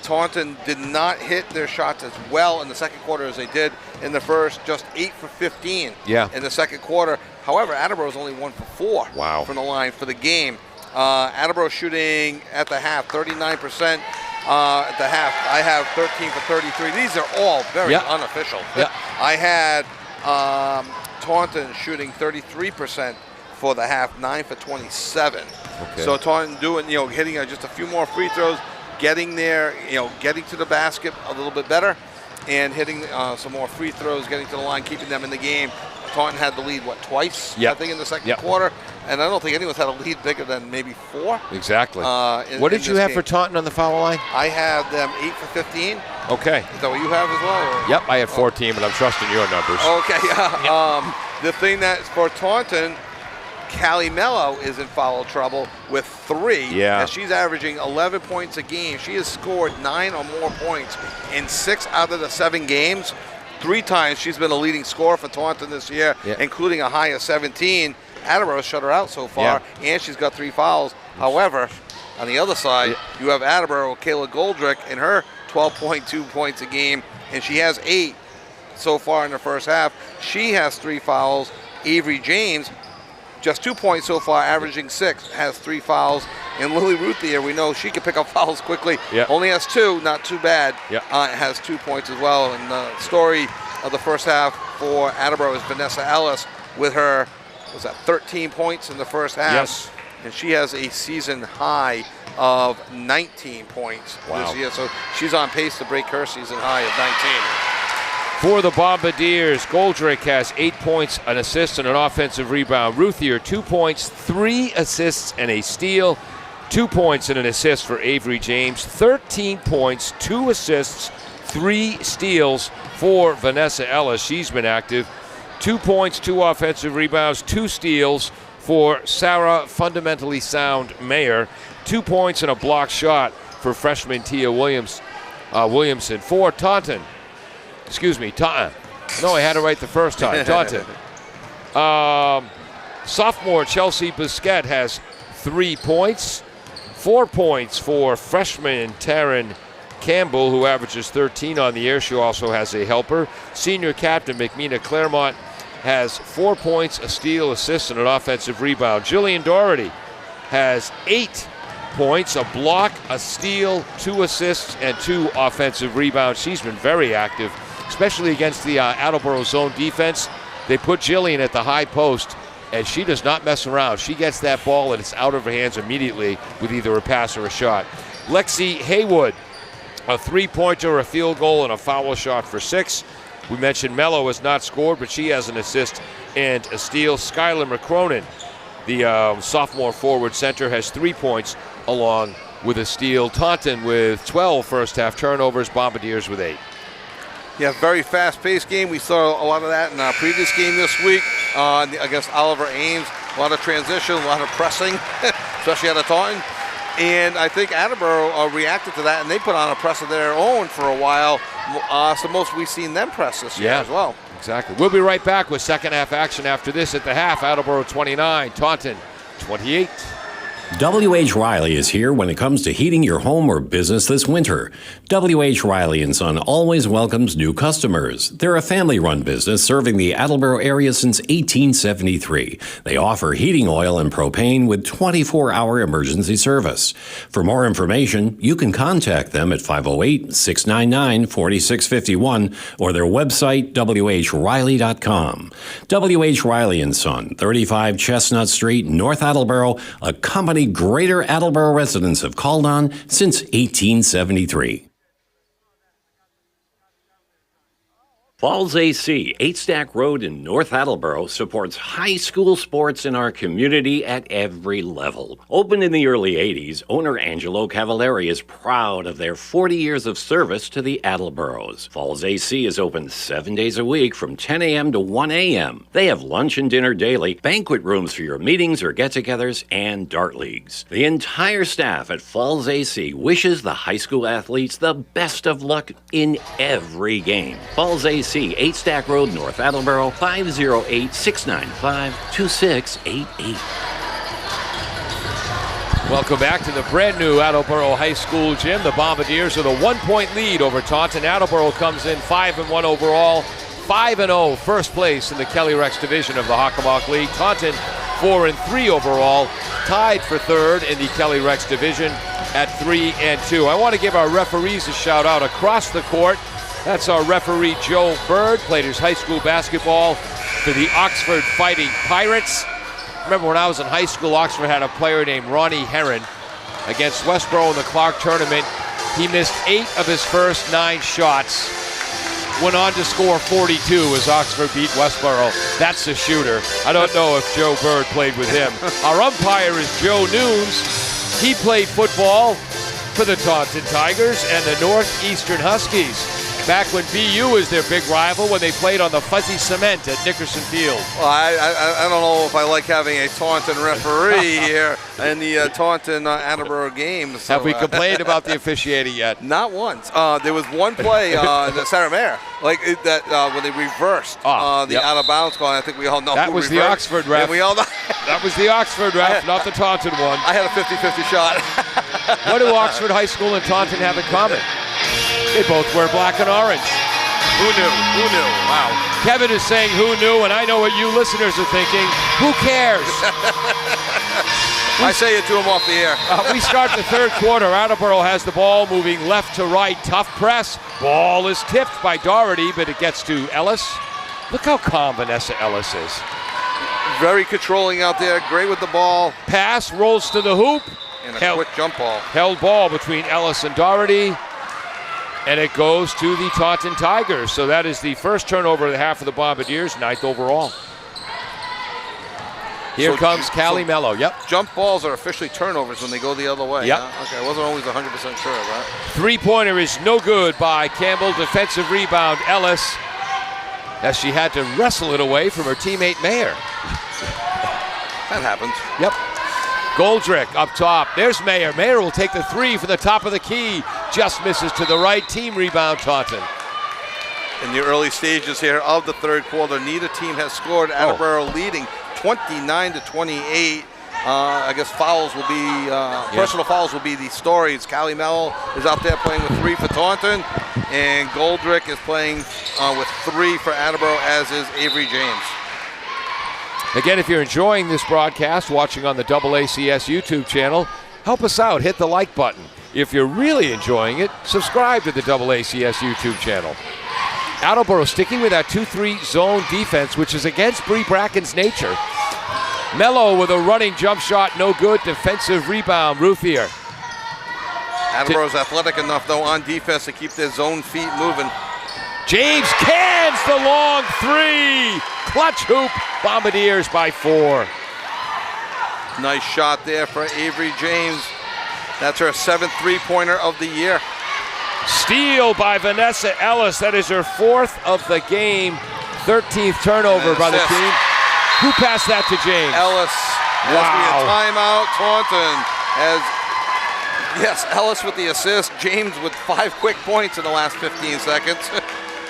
Taunton did not hit their shots as well in the second quarter as they did in the first, just 8 for 15 in the second quarter. However, Attleboro's only 1 for 4 from the line for the game. Attleboro shooting at the half, 39%. At the half, I have 13 for 33. These are all very unofficial. I had Taunton shooting 33% for the half, 9 for 27. Okay. So Taunton hitting just a few more free throws, getting there, getting to the basket a little bit better, and hitting some more free throws, getting to the line, keeping them in the game. Taunton had the lead, twice, I think, in the second quarter. And I don't think anyone's had a lead bigger than maybe 4. Exactly. What did you have for Taunton on the foul line? I had them 8 for 15. Okay. Is that what you have as well? Or? Yep, I had 14, but I'm trusting your numbers. Okay, yeah. The thing that's for Taunton, Callie Mello is in foul trouble with 3. Yeah. And she's averaging 11 points a game. She has scored 9 or more points in 6 out of the 7 games. 3 times she's been a leading scorer for Taunton this year, including a high of 17. Attleboro shut her out so far, and she's got 3 fouls. However, on the other side, you have Attleboro, Kayla Goldrick, in her 12.2 points a game, and she has 8 so far in the first half. She has 3 fouls. Avery James, just 2 points so far, averaging 6, has 3 fouls. And Lily Ruthier, we know she can pick up fouls quickly. Only has 2, not too bad. Has 2 points as well. And the story of the first half for Attleboro is Vanessa Ellis with her, 13 points in the first half. Yes. And she has a season high of 19 points this year. So she's on pace to break her season high of 19. For the Bombardiers, Goldrick has 8 points, an assist, and an offensive rebound. Ruthier, 2 points, 3 assists, and a steal. 2 points and an assist for Avery James. 13 points, 2 assists, 3 steals for Vanessa Ellis. She's been active. 2 points, 2 offensive rebounds, 2 steals for Sarah Fundamentally Sound Mayer. 2 points and a block shot for freshman Tia Williamson. For Taunton. No, I had it right the first time. Taunton. Sophomore Chelsea Busquet has 3 points. 4 points for freshman Taryn Campbell, who averages 13 on the year. She also has a helper. Senior captain McMina Claremont has 4 points, a steal, assist, and an offensive rebound. Jillian Doherty has 8 points, a block, a steal, 2 assists, and 2 offensive rebounds. She's been very active, especially against the Attleboro zone defense. They put Jillian at the high post, and she does not mess around. She gets that ball, and it's out of her hands immediately with either a pass or a shot. Lexi Haywood, a 3-pointer, a field goal, and a foul shot for 6. We mentioned Mello has not scored, but she has an assist and a steal. Skylar McCronin, the sophomore forward center, has 3 points along with a steal. Taunton with 12 first-half turnovers, Bombardiers with 8. Yeah, very fast-paced game. We saw a lot of that in our previous game this week against Oliver Ames. A lot of transition, a lot of pressing, especially out of Taunton. And I think Attleboro reacted to that, and they put on a press of their own for a while. So most we've seen them press this year as well. Exactly. We'll be right back with second-half action after this. At the half, Attleboro 29, Taunton 28. W.H. Riley is here when it comes to heating your home or business this winter. W.H. Riley & Son always welcomes new customers. They're a family-run business serving the Attleboro area since 1873. They offer heating oil and propane with 24-hour emergency service. For more information, you can contact them at 508-699-4651 or their website, whriley.com. W.H. Riley & Son, 35 Chestnut Street, North Attleboro, a company Greater Attleboro residents have called on since 1873. Falls AC, 8 Stack Road in North Attleboro, supports high school sports in our community at every level. Opened in the early 80s, owner Angelo Cavallari is proud of their 40 years of service to the Attleboros. Falls AC is open 7 days a week from 10 a.m. to 1 a.m. They have lunch and dinner daily, banquet rooms for your meetings or get-togethers, and dart leagues. The entire staff at Falls AC wishes the high school athletes the best of luck in every game. Falls AC, 8 Stack Road, North Attleboro, 508-695-2688. Welcome back to the brand new Attleboro High School gym. The Bombardiers with a 1-point lead over Taunton. Attleboro comes in 5-1 overall, 5-0 first place in the Kelly Rex division of the Hockomock League. Taunton 4-3 overall, tied for third in the Kelly Rex division at 3-2. I want to give our referees a shout out across the court. That's our referee, Joe Bird, played his high school basketball for the Oxford Fighting Pirates. remember when I was in high school, Oxford had a player named Ronnie Herron against Westboro in the Clark tournament. He missed 8 of his first 9 shots. Went on to score 42 as Oxford beat Westboro. That's a shooter. I don't know if Joe Bird played with him. Our umpire is Joe Nunes. He played football for the Taunton Tigers and the Northeastern Huskies back when BU was their big rival when they played on the fuzzy cement at Nickerson Field. Well, I don't know if I like having a Taunton referee here in the Taunton Attleboro games. So, have we complained about the officiating yet? Not once. There was one play in the Sarah Mare, when they reversed the out of bounds call. I think we all know that who was reversed. the Oxford ref. We all know. That was the Oxford ref, not the Taunton one. I had a 50-50 shot. What do Oxford High School and Taunton have in common? They both wear black and orange. Who knew? Who knew? Wow. Kevin is saying who knew, and I know what you listeners are thinking. Who cares? I say it to him off the air. We start the third quarter. Attleboro has the ball moving left to right. Tough press. Ball is tipped by Doherty, but it gets to Ellis. Look how calm Vanessa Ellis is. Very controlling out there. Great with the ball. Pass rolls to the hoop. And a quick jump ball. Held ball between Ellis and Doherty. And it goes to the Taunton Tigers. So that is the first turnover of the half of the Bombardiers, 9th overall. Here comes Callie Mello. Yep. Jump balls are officially turnovers when they go the other way. Yep. Huh? Okay, I wasn't always 100% sure of that. Three-pointer is no good by Campbell. Defensive rebound, Ellis, as she had to wrestle it away from her teammate Mayer. That happens. Yep. Goldrick up top. There's Mayer. Mayer will take the 3 from the top of the key. Just misses to the right. Team rebound, Taunton. In the early stages here of the third quarter, neither team has scored. Attleboro leading 29-28. I guess fouls will be, personal fouls will be the stories. Callie Mello is out there playing with 3 for Taunton, and Goldrick is playing with 3 for Attleboro, as is Avery James. Again, if you're enjoying this broadcast, watching on the AACS YouTube channel, help us out. Hit the like button. If you're really enjoying it, subscribe to the AACS YouTube channel. Attleboro sticking with that 2-3 zone defense, which is against Bree Bracken's nature. Mello with a running jump shot, no good. Defensive rebound, Ruthier. Attleboro's athletic enough, though, on defense to keep their zone feet moving. James cans the long 3. Clutch hoop, Bombardiers by 4. Nice shot there for Avery James. That's her 7th three-pointer of the year. Steal by Vanessa Ellis. That is her 4th of the game. 13th turnover by the team. Who passed that to James? Ellis. Wow. Timeout, Taunton. Yes, Ellis with the assist. James with 5 quick points in the last 15 seconds.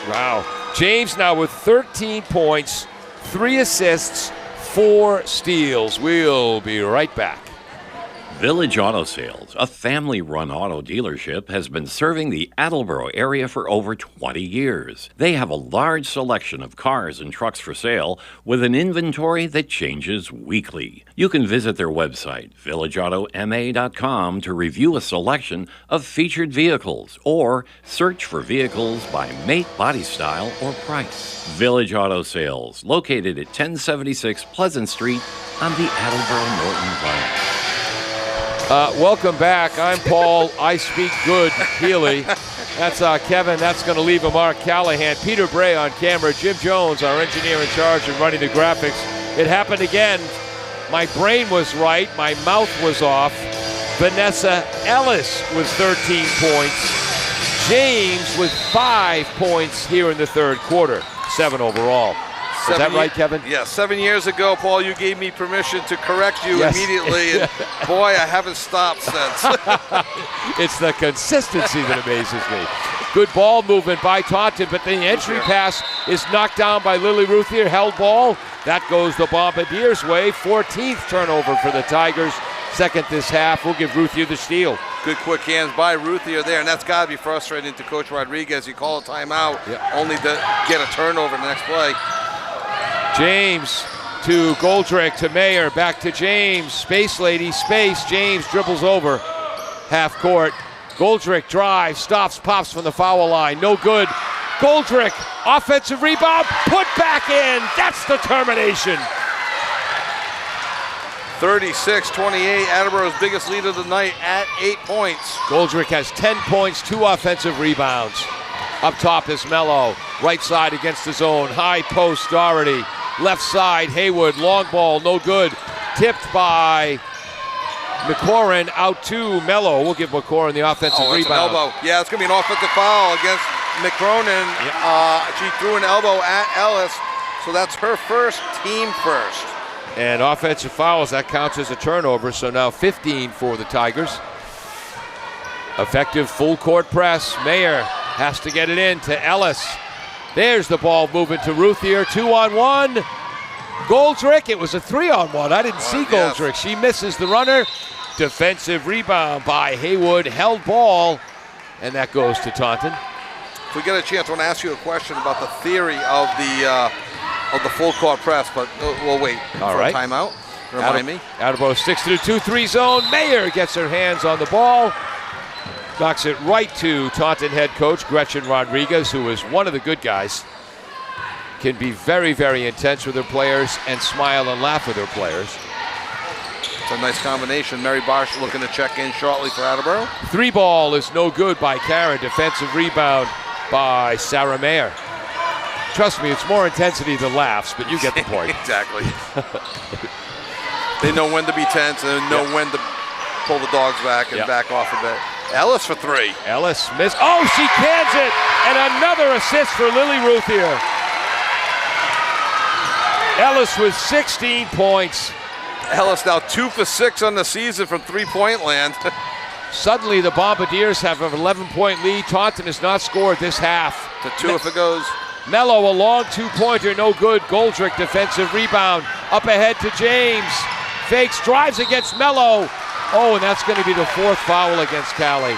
Wow. James now with 13 points, 3 assists, 4 steals. We'll be right back. Village Auto Sales, a family-run auto dealership, has been serving the Attleboro area for over 20 years. They have a large selection of cars and trucks for sale with an inventory that changes weekly. You can visit their website, villageautomA.com, to review a selection of featured vehicles or search for vehicles by make, body style, or price. Village Auto Sales, located at 1076 Pleasant Street on the Attleboro-Norton line. Welcome back. I'm Paul. I speak good. Healy. That's Kevin. That's going to leave a Mark Callahan. Peter Bray on camera. Jim Jones, our engineer in charge of running the graphics. It happened again. My brain was right. My mouth was off. Vanessa Ellis with 13 points. James with 5 points here in the third quarter. 7 overall. Is that right, Kevin? Yeah, 7 years ago, Paul, you gave me permission to correct you immediately, and boy, I haven't stopped since. It's the consistency that amazes me. Good ball movement by Taunton, but the entry pass is knocked down by Lily Ruthier. Held ball. That goes the Bombardiers' way. 14th turnover for the Tigers. 2nd this half. We'll give Ruthier the steal. Good quick hands by Ruthier there, and that's got to be frustrating to Coach Rodriguez. You call a timeout only to get a turnover in the next play. James to Goldrick to Mayer, back to James. Space lady, space. James dribbles over half court. Goldrick drives, stops, pops from the foul line. No good. Goldrick, offensive rebound, put back in. That's the termination. 36-28, Attleboro's biggest lead of the night at 8 points. Goldrick has 10 points, 2 offensive rebounds. Up top is Mello. Right side against the zone. High post, Doherty. Left side, Haywood. Long ball, no good. Tipped by McCorrin, out to Mello. We'll give McCorrin the offensive rebound. An elbow. Yeah, it's going to be an offensive foul against McCronin. Yep. She threw an elbow at Ellis, so that's her first, team first. And offensive fouls, that counts as a turnover, so now 15 for the Tigers. Effective full court press. Mayer has to get it in to Ellis. There's the ball moving to Ruthier. 2-on-1. Goldrick, it was a 3-on-1. I didn't see Goldrick. Yes. She misses the runner. Defensive rebound by Haywood. Held ball, and that goes to Taunton. If we get a chance, I want to ask you a question about the theory of the full court press, but we'll wait for a timeout. Remind me. Attleboro sticks to the 2-3 zone. Mayer gets her hands on the ball. Knocks it right to Taunton head coach Gretchen Rodriguez, who is one of the good guys. Can be very, very intense with her players and smile and laugh with her players. It's a nice combination. Mary Bosch looking to check in shortly for Attleboro. 3 ball is no good by Karen. Defensive rebound by Sarah Mayer. Trust me, it's more intensity than laughs, but you get the point. Exactly. They know when to be tense and know when to pull the dogs back and back off a bit. Ellis for 3. Ellis missed. Oh, she cans it! And another assist for Lily Ruthier. Ellis with 16 points. Ellis now 2 for 6 on the season from three-point land. Suddenly the Bombardiers have an 11-point lead. Taunton has not scored this half. To 2 if it goes. Mello, a long 2-pointer, no good. Goldrick, defensive rebound. Up ahead to James. Fakes, drives against Mello. Oh, and that's going to be the 4th foul against Callie.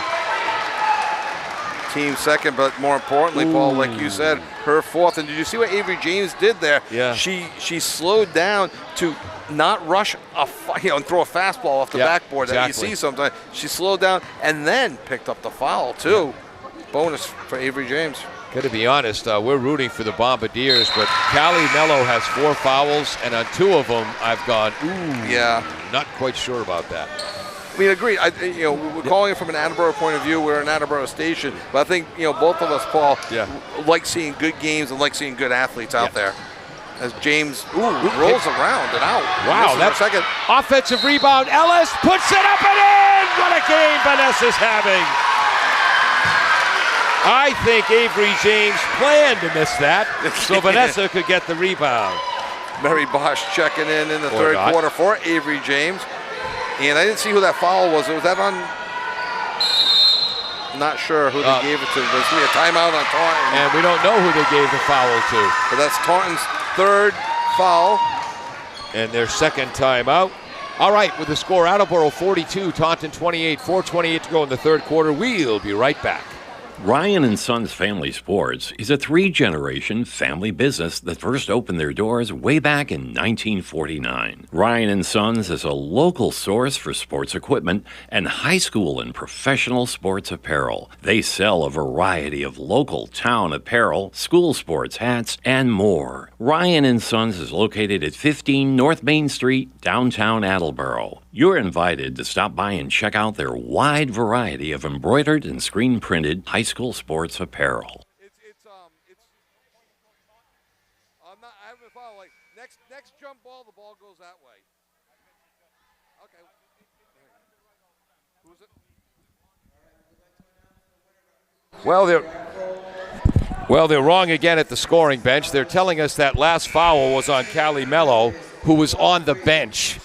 Team second, but more importantly, Paul, like you said, her 4th. And did you see what Avery James did there? Yeah. She slowed down to not rush and throw a fastball off the backboard that you see sometimes. She slowed down and then picked up the foul too. Bonus for Avery James. Got to be honest, we're rooting for the Bombardiers, but Callie Mello has 4 fouls, and on 2 of them, I've gone, not quite sure about that. I mean, agreed. We're calling it from an Attleboro point of view. We're an Attleboro station, but I think both of us, Paul, like seeing good games and like seeing good athletes out there. As James rolls around and out. Wow, that's second offensive rebound. Ellis puts it up and in. What a game Vanessa's having. I think Avery James planned to miss that, so Vanessa could get the rebound. Mary Bosch checking in the third quarter for Avery James. And I didn't see who that foul was. Was that on? Not sure who they gave it to. There's going to be a timeout on Taunton. And we don't know who they gave the foul to. But that's Taunton's 3rd foul. And their 2nd timeout. All right, with the score, Attleboro 42, Taunton 28, 4:28 to go in the 3rd quarter. We'll be right back. Ryan and Sons Family Sports is a 3-generation family business that first opened their doors way back in 1949. Ryan and Sons is a local source for sports equipment and high school and professional sports apparel. They sell a variety of local town apparel, school sports hats, and more. Ryan and Sons is located at 15 North Main Street, downtown Attleboro. You're invited to stop by and check out their wide variety of embroidered and screen-printed high school sports apparel. I haven't followed. Like next jump ball, the ball goes that way. Okay. Who is it? Well, they're wrong again at the scoring bench. They're telling us that last foul was on Callie Mello, who was on the bench.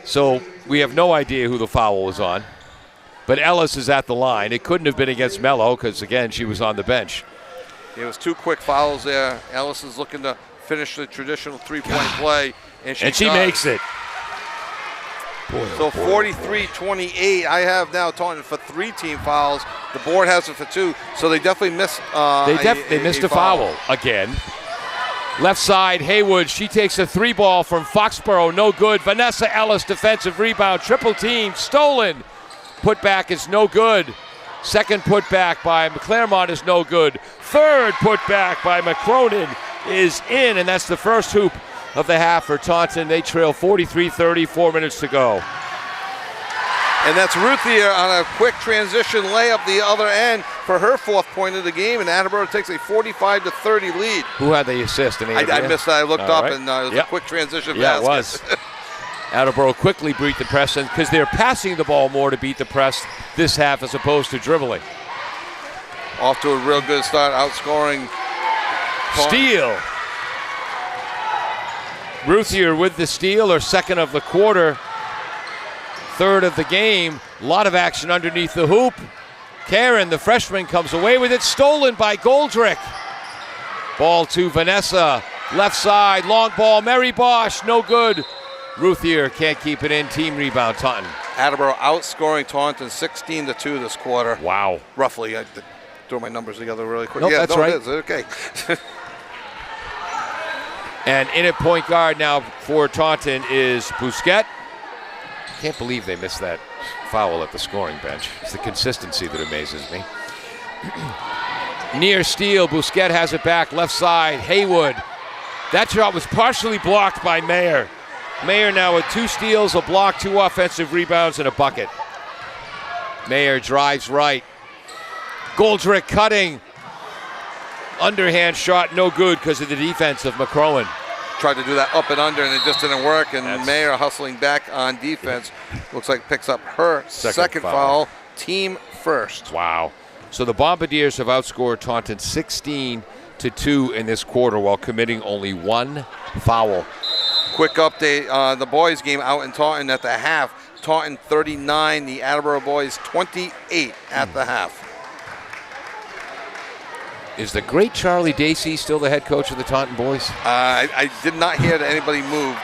So we have no idea who the foul was on. But Ellis is at the line. It couldn't have been against Mello because, again, she was on the bench. It was 2 quick fouls there. Ellis is looking to finish the traditional 3-point play, and she makes it. So 43-28. I have now Taunton for 3 team fouls. The board has it for 2, so they definitely missed. They missed a foul again. Left side, Haywood. She takes a 3 ball from Foxborough. No good. Vanessa Ellis, defensive rebound. Triple team, stolen. Putback is no good. 2nd putback by McClernmont is no good. 3rd putback by McCronin is in, and that's the first hoop of the half for Taunton. They trail 43-30, 4 minutes to go. And that's Ruthier on a quick transition layup the other end for her 4th point of the game, and Attleboro takes a 45-30 lead. Who had the assist? I missed that. I looked up, right. and it was a quick transition Yeah, basket. it was. Attleboro quickly beat the press, because they're passing the ball more to beat the press this half as opposed to dribbling. Off to a real good start, outscoring. Steal. Ruthier with the steal, or second of the quarter. Third of the game. A lot of action underneath the hoop. Karen, the freshman, comes away with it. Stolen by Goldrick. Ball to Vanessa. Left side, long ball. Mary Bosch, no good. Ruthier can't keep it in. Team rebound, Taunton. Attleboro outscoring Taunton 16-2 this quarter. Wow. Roughly. I threw my numbers together really quick. Nope, Yeah, that's right. It is. Okay. And in at point guard now for Taunton is Bousquet. Can't believe they missed that foul at the scoring bench. It's the consistency that amazes me. Near steal, Bousquet has it back, left side, Haywood. That shot was partially blocked by Mayer. Mayer now with 2 steals, a block, 2 offensive rebounds, and a bucket. Mayer drives right. Goldrick cutting. Underhand shot, no good because of the defense of McCrowan. Tried to do that up and under, and it just didn't work. And Mayer hustling back on defense. Looks like picks up her second foul. Team first. Wow. So the Bombardiers have outscored Taunton 16-2 in this quarter while committing only 1 foul. Quick update, the boys game out in Taunton at the half. Taunton 39, the Attleboro boys 28 at the half. Is the great Charlie Dacey still the head coach of the Taunton boys? I did not hear that anybody moved.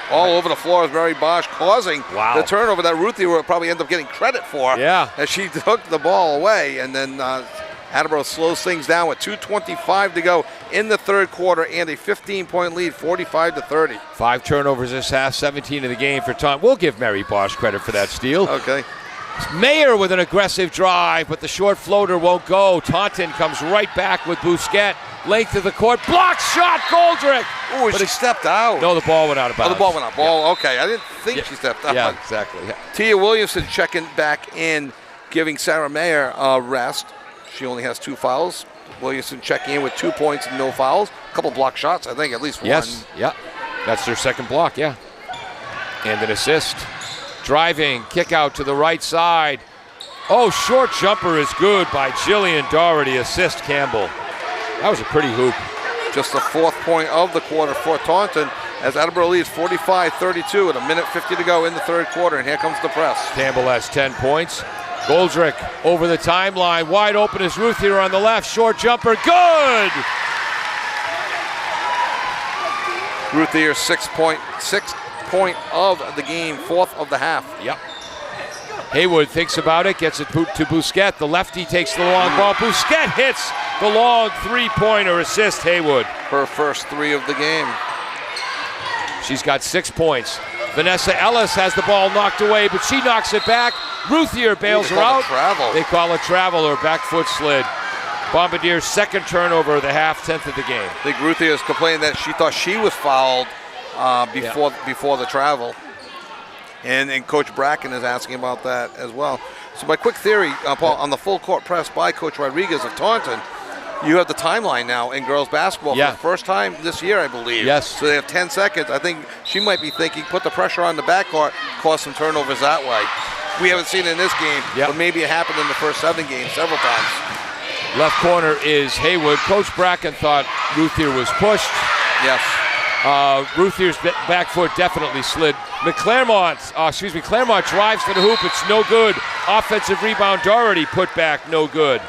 All over the floor is Mary Bosch causing the turnover that Ruthie will probably end up getting credit for. Yeah. As she took the ball away, and then Attleboro slows things down with 2:25 to go in the third quarter and a 15-point lead, 45-30. 5 turnovers this half, 17 in the game for Taunton. We'll give Mary Bosch credit for that steal. Okay. Mayer with an aggressive drive, but the short floater won't go. Taunton comes right back with Bousquet. Length of the court, blocked shot, Goldrick. Oh, she stepped out. No, the ball went out of bounds. Oh, the ball went out. Okay. I didn't think she stepped out. Yeah, exactly. Yeah. Tia Williamson checking back in, giving Sarah Mayer a rest. She only has 2 fouls. Williamson checking in with 2 points and no fouls. A couple block shots, I think, at least one. Yes, yeah. That's their second block, yeah. And an assist. Driving, kick out to the right side. Oh, short jumper is good by Jillian Doherty. Assist Campbell. That was a pretty hoop. Just the 4th point of the quarter for Taunton as Attleboro leads 45-32 with a minute 50 to go in the third quarter, and here comes the press. Campbell has 10 points. Goldrick over the timeline. Wide open is Ruthier on the left. Short jumper, good! Ruthier 6 point of the game, 4th of the half. Yep. Haywood thinks about it, gets it to Bousquet. The lefty takes the long ball. Bousquet hits the long 3-pointer, assist Haywood. Her first 3 of the game. She's got 6 points. Vanessa Ellis has the ball knocked away, but she knocks it back. Ruthier bails her out. Travel. They call it travel or back foot slid. Bombardier's second turnover of the half, 10th of the game. I think Ruthier is complaining that she thought she was fouled before the travel. And Coach Bracken is asking about that as well. So my quick theory, Paul, on the full court press by Coach Rodriguez of Taunton, you have the timeline now in girls basketball for the first time this year, I believe. Yes. So they have 10 seconds. I think she might be thinking, put the pressure on the backcourt, cause some turnovers that way. We haven't seen it in this game, but maybe it happened in the first 7 games several times. Left corner is Haywood. Coach Bracken thought Ruthier was pushed. Yes. Ruthier's back foot definitely slid. Claremont drives to the hoop. It's no good. Offensive rebound, Doherty put back, no good.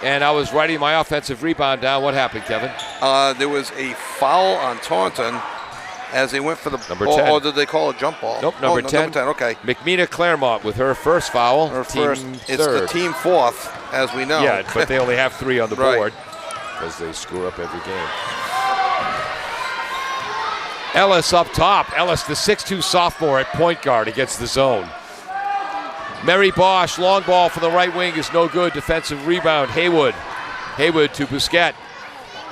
And I was writing my offensive rebound down. What happened, Kevin? There was a foul on Taunton as they went for the number ball. 10. Or did they call a jump ball? Nope, number 10. Number 10, okay. McMina Claremont with her first foul. Her team first. Third. It's the team 4th, as we know. Yeah, but they only have 3 on the Right. board because they screw up every game. Ellis up top. Ellis, the 6'2 sophomore at point guard against the zone. Mary Bosch, long ball for the right wing is no good. Defensive rebound, Haywood. Haywood to Bousquet.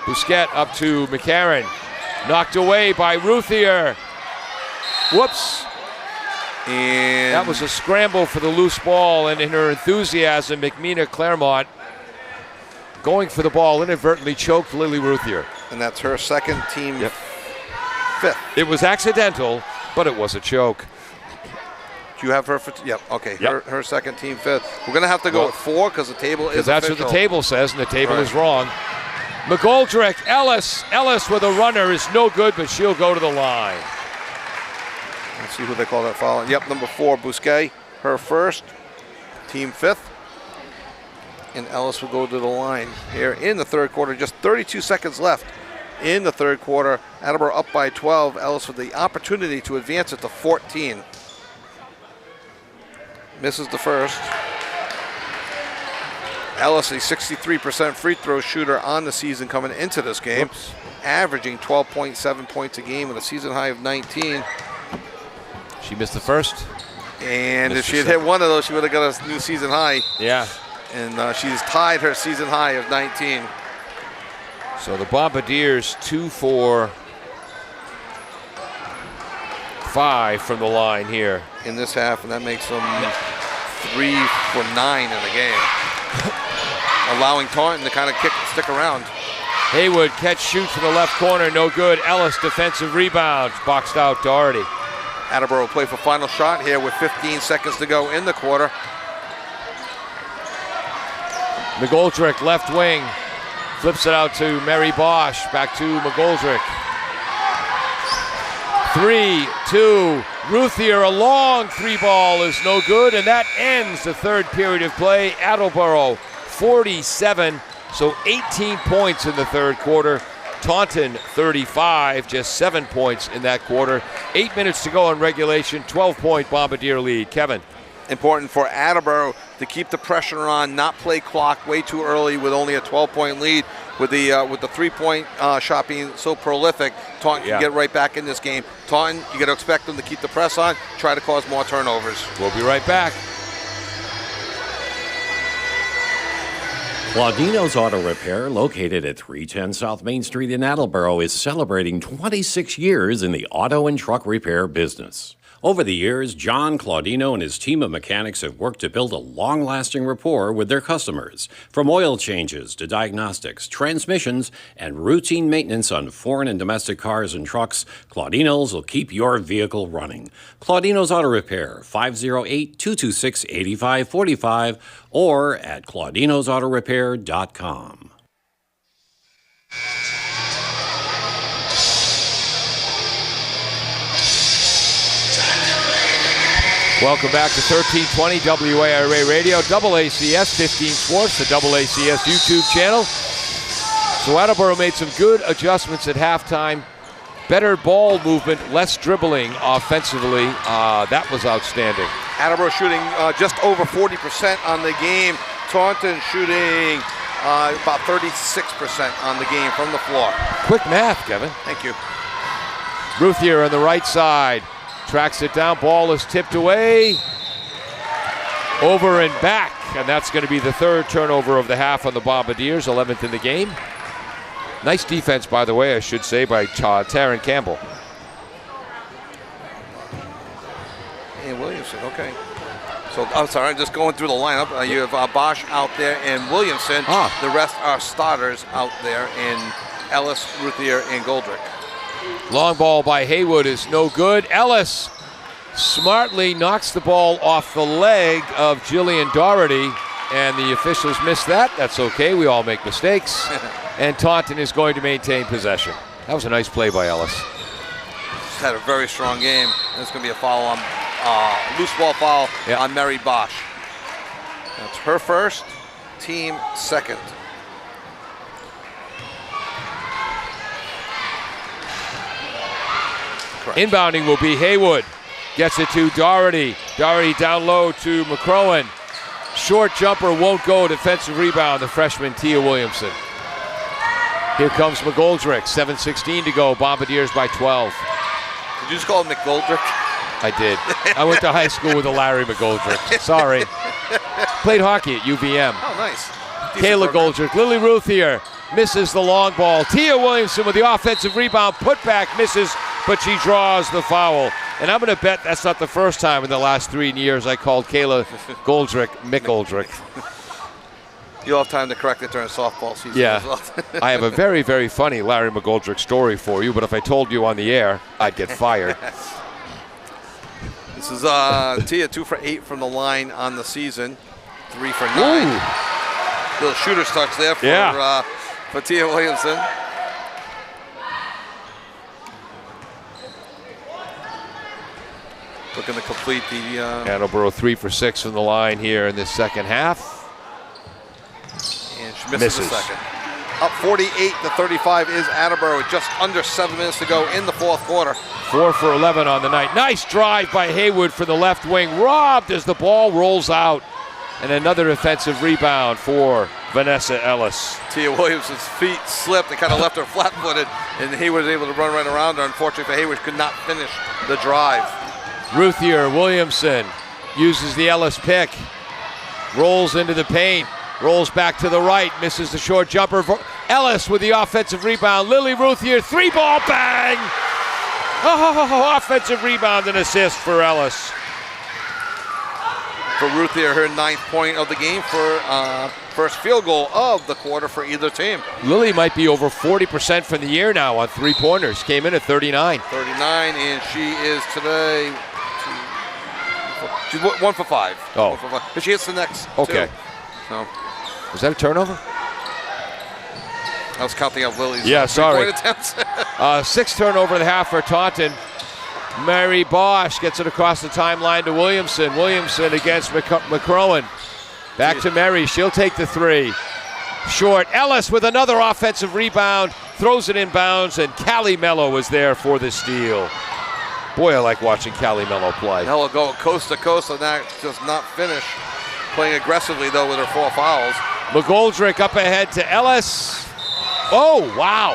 Bousquet up to McCarron. Knocked away by Ruthier. Whoops. And that was a scramble for the loose ball, and in her enthusiasm, McMina Claremont going for the ball inadvertently choked Lily Ruthier. And that's her second, team fifth. It was accidental, but it was a choke. Do you have her for? Yep. Okay. Yep. Her second, team fifth. We're gonna have to go with 4 because the table is. That's official. what the table says, and the table is wrong. McGoldrick, Ellis with a runner is no good, but she'll go to the line. Let's see who they call that foul. Yep, number 4, Bousquet, her first, team fifth. And Ellis will go to the line here in the third quarter. Just 32 seconds left in the third quarter. Attleboro up by 12. Ellis with the opportunity to advance it to 14. Misses the first. Ellis, a 63% free throw shooter on the season coming into this game, averaging 12.7 points a game with a season high of 19. She missed the first. And if she had hit one of those, she would have got a new season high. Yeah. And she's tied her season high of 19. So the Bombardiers 2 for 5 from the line here in this half, and that makes them 3 for 9 in the game. Allowing Taunton to kind of stick around. Haywood catch shoot from the left corner, no good. Ellis defensive rebound, boxed out Doherty. Attleboro will play for final shot here with 15 seconds to go in the quarter. McGoldrick left wing, flips it out to Mary Bosch, back to McGoldrick. 3-2, Ruthier, a long 3-ball is no good, and that ends the third period of play. Attleboro 47, so 18 points in the third quarter. Taunton 35, just 7 points in that quarter. 8 minutes to go in regulation, 12-point Bombardier lead. Kevin. Important for Attleboro to keep the pressure on, not play clock way too early with only a 12-point lead. With the 3-point shot being so prolific, Taunton can get right back in this game. Taunton, you got to expect them to keep the press on, try to cause more turnovers. We'll be right back. Claudino's Auto Repair, located at 310 South Main Street in Attleboro, is celebrating 26 years in the auto and truck repair business. Over the years, John Claudino and his team of mechanics have worked to build a long-lasting rapport with their customers. From oil changes to diagnostics, transmissions, and routine maintenance on foreign and domestic cars and trucks, Claudino's will keep your vehicle running. Claudino's Auto Repair, 508-226-8545 or at claudinosautorepair.com. Welcome back to 1320 WARA Radio, AACS 15 Sports, the AACS YouTube channel. So Attleboro made some good adjustments at halftime. Better ball movement, less dribbling offensively. That was outstanding. Attleboro shooting just over 40% on the game. Taunton shooting about 36% on the game from the floor. Quick math, Kevin. Thank you. Ruthier on the right side. Tracks it down, ball is tipped away, over and back, and that's going to be the third turnover of the half on the Bombardiers, 11th in the game. Nice defense, by the way, I should say, by Taryn Campbell. And Williamson, okay. So, I'm sorry, I'm just going through the lineup. You have Bosch out there and Williamson. The rest are starters out there in Ellis, Ruthier, and Goldrick. Long ball by Haywood is no good. Ellis smartly knocks the ball off the leg of Jillian Doherty, and the officials missed that. That's okay, we all make mistakes. And Taunton is going to maintain possession. That was a nice play by Ellis. She's had a very strong game. There's going to be a foul on, loose ball foul on Mary Bosch. That's her first, team second. Correct. Inbounding will be Haywood. Gets it to Doherty. Doherty down low to McCrowan. Short jumper won't go. Defensive rebound, the freshman Tia Williamson. Here comes McGoldrick. 7:16 to go. Bombardiers by 12. Did you just call him McGoldrick? I did. I went to high school with a Larry McGoldrick. Sorry. Played hockey at UVM. Oh, nice. Kayla Goldrick, Lily Ruthier misses the long ball. Tia Williamson with the offensive rebound, put back, misses, but she draws the foul. And I'm going to bet that's not the first time in the last 3 years I called Kayla Goldrick Mick Goldrick. You'll have time to correct it during softball season Yeah. as well. I have a very, very funny Larry McGoldrick story for you, but if I told you on the air, I'd get fired. This is Tia, 2 for 8 from the line on the season, 3 for 9. Ooh. Little shooter's touch there for Tia Williamson. Looking to complete the... Attleboro 3 for 6 from the line here in this second half. And she misses the second. Up 48-35 is Attleboro with just under 7 minutes to go in the fourth quarter. 4 for 11 on the night. Nice drive by Haywood for the left wing. Robbed as the ball rolls out. And another offensive rebound for Vanessa Ellis. Tia Williamson's feet slipped and kind of left her flat-footed, and Haywood was able to run right around her. Unfortunately for Haywood, could not finish the drive. Ruthier Williamson uses the Ellis pick. Rolls into the paint. Rolls back to the right. Misses the short jumper. Ellis with the offensive rebound. Lily Ruthier, 3-ball bang! Oh, offensive rebound and assist for Ellis. For Ruthier, her 9th point of the game for first field goal of the quarter for either team. Lily might be over 40% from the year now on 3-pointers. Came in at 39. 39, and she is today, she's 1 for 5. Oh. 1 for 5. But she hits the next Okay. 2. So. Was that a turnover? I was counting up Lily's sorry. 3-point attempts. 6th turnover of the half for Taunton. Mary Bosch gets it across the timeline to Williamson. Williamson against McCrowan. Back to Mary. She'll take the 3. Short. Ellis with another offensive rebound. Throws it inbounds, and Callie Mello was there for the steal. Boy, I like watching Callie Mello play. Mello go coast to coast, and that does not finish. Playing aggressively, though, with her 4 fouls. McGoldrick up ahead to Ellis. Oh, wow.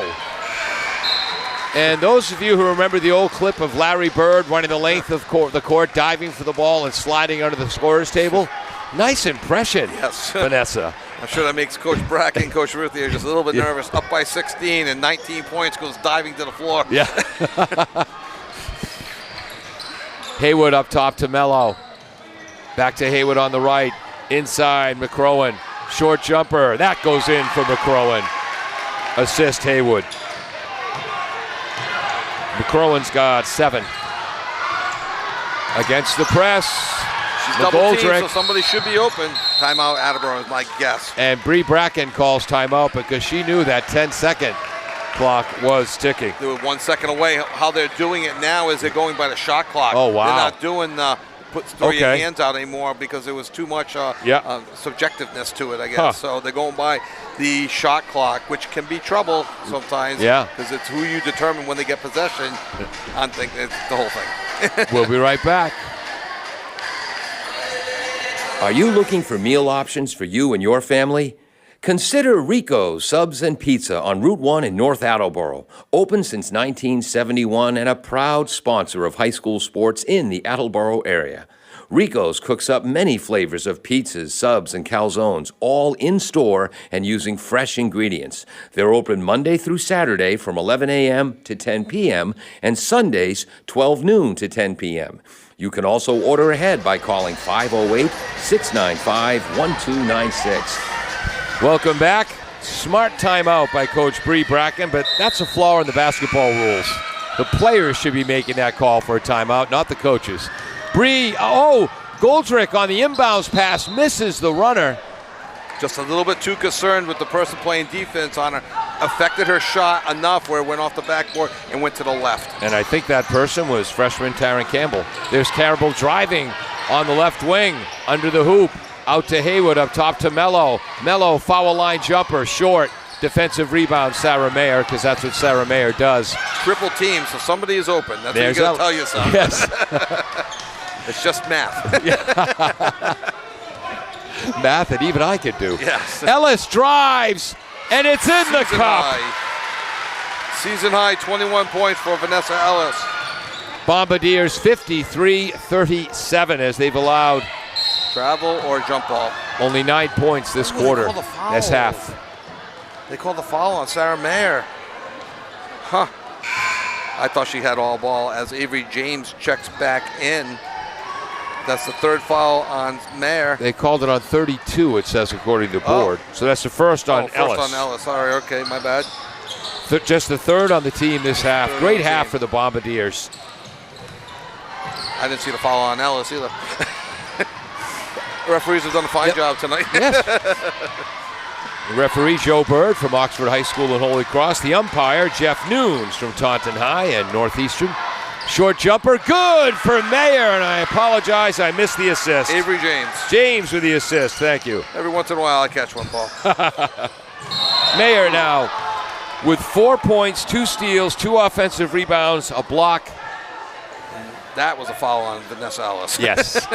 And those of you who remember the old clip of Larry Bird running the length of the court, diving for the ball and sliding under the scorer's table, nice impression, yes. Vanessa. I'm sure that makes Coach Bracken and Coach Ruthier just a little bit nervous. Up by 16 and 19 points, goes diving to the floor. Yeah. Haywood up top to Mello. Back to Haywood on the right. Inside, McCrowan. Short jumper. That goes in for McCrowan. Assist Haywood. McCrowan's got 7. Against the press. She's double teamed, so somebody should be open. Timeout Attleboro is my guess. And Bree Bracken calls timeout because she knew that 10-second clock was ticking. They were 1 second away. How they're doing it now is they're going by the shot clock. Oh, wow. They're not doing throw your hands out anymore because there was too much subjectiveness to it, I guess. So they're going by the shot clock, which can be trouble sometimes. Yeah. Because it's who you determine when they get possession. I'm thinking it's the whole thing. We'll be right back. Are you looking for meal options for you and your family? Consider Rico's Subs and Pizza on Route 1 in North Attleboro. Open since 1971 and a proud sponsor of high school sports in the Attleboro area. Rico's cooks up many flavors of pizzas, subs, and calzones, all in-store and using fresh ingredients. They're open Monday through Saturday from 11 a.m. to 10 p.m. and Sundays 12 noon to 10 p.m. You can also order ahead by calling 508-695-1296. Welcome back. Smart timeout by Coach Bree Bracken, but that's a flaw in the basketball rules. The players should be making that call for a timeout, not the coaches. Bree, Goldrick on the inbounds pass, misses the runner. Just a little bit too concerned with the person playing defense on her. Affected her shot enough where it went off the backboard and went to the left. And I think that person was freshman Taryn Campbell. There's Campbell driving on the left wing, under the hoop. Out to Haywood, up top to Mello. Mello, foul line jumper, short. Defensive rebound, Sarah Mayer, because that's what Sarah Mayer does. Triple team, so somebody is open. That's what you got to tell yourself. Yes. It's just math. Math that even I could do. Yes. Ellis drives, and it's in the cup. Season high 21 points for Vanessa Ellis. Bombardiers 53-37 as they've allowed travel or jump ball. Only 9 points this quarter. That's half. They called the foul on Sarah Mayer. Huh. I thought she had all ball as Avery James checks back in. That's the third foul on Mayer. They called it on 32, it says, according to the board. So that's the first on Ellis. First on Ellis. Sorry, okay, my bad. Just the third on the team this half. Great half for the Bombardiers. I didn't see the foul on Ellis either. The referees have done a fine job tonight. Yes. The referee, Joe Bird from Oxford High School in Holy Cross. The umpire, Jeff Nunes from Taunton High and Northeastern. Short jumper, good for Mayer, and I apologize, I missed the assist. Avery James. James with the assist, thank you. Every once in a while I catch one, Paul. Mayer now with 4 points, 2 steals, 2 offensive rebounds, a block. That was a foul on Vanessa Ellis. Yes.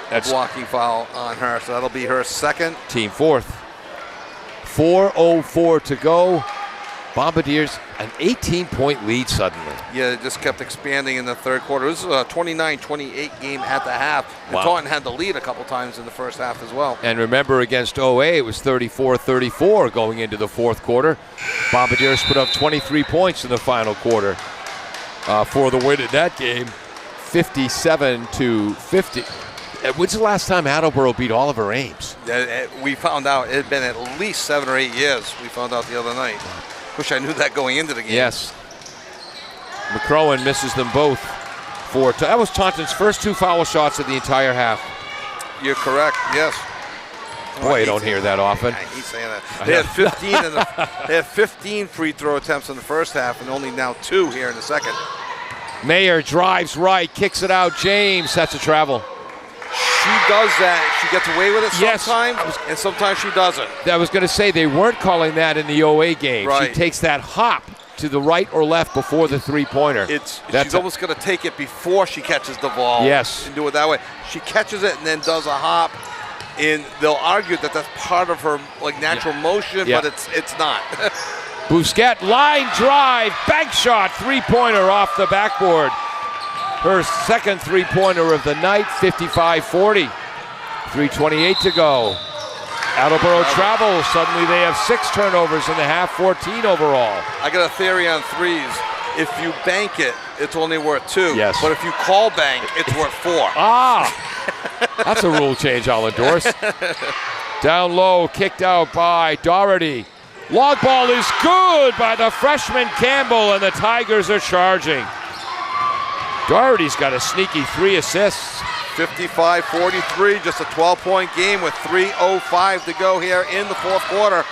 That's a blocking foul on her, so that'll be her second. Team fourth. 4:04 to go. Bombardiers, an 18-point lead suddenly. Yeah, it just kept expanding in the third quarter. This is a 29-28 game at the half. And Taunton had the lead a couple times in the first half as well. And remember, against OA, it was 34-34 going into the fourth quarter. Bombardiers put up 23 points in the final quarter for the win in that game, 57-50. When's the last time Attleboro beat Oliver Ames? We found out it had been at least 7 or 8 years. We found out the other night. Wish I knew that going into the game. Yes. McCrowan misses them both. That was Taunton's first 2 foul shots of the entire half. You're correct, yes. Boy, you don't hear that often. I hate saying that. They had 15 free throw attempts in the first half and only now 2 here in the second. Mayer drives right, kicks it out. James, that's a travel. She does that. She gets away with it sometimes, and sometimes she doesn't. I was going to say they weren't calling that in the OA game. Right. She takes that hop to the right or left before the three-pointer. She's almost going to take it before she catches the ball. Yes. And do it that way. She catches it and then does a hop, and they'll argue that that's part of her natural motion, but it's not. Bousquet, line drive, bank shot, three-pointer off the backboard. Her second three-pointer of the night, 55-40. 3:28 to go. Attleboro travels. Suddenly they have 6 turnovers in the half, 14 overall. I got a theory on threes. If you bank it, it's only worth 2. Yes. But if you call bank, it's worth 4. That's a rule change I'll endorse. Down low, kicked out by Doherty. Long ball is good by the freshman Campbell, and the Tigers are charging. Doherty's got a sneaky 3 assists. 55-43, just a 12-point game with 3:05 to go here in the fourth quarter.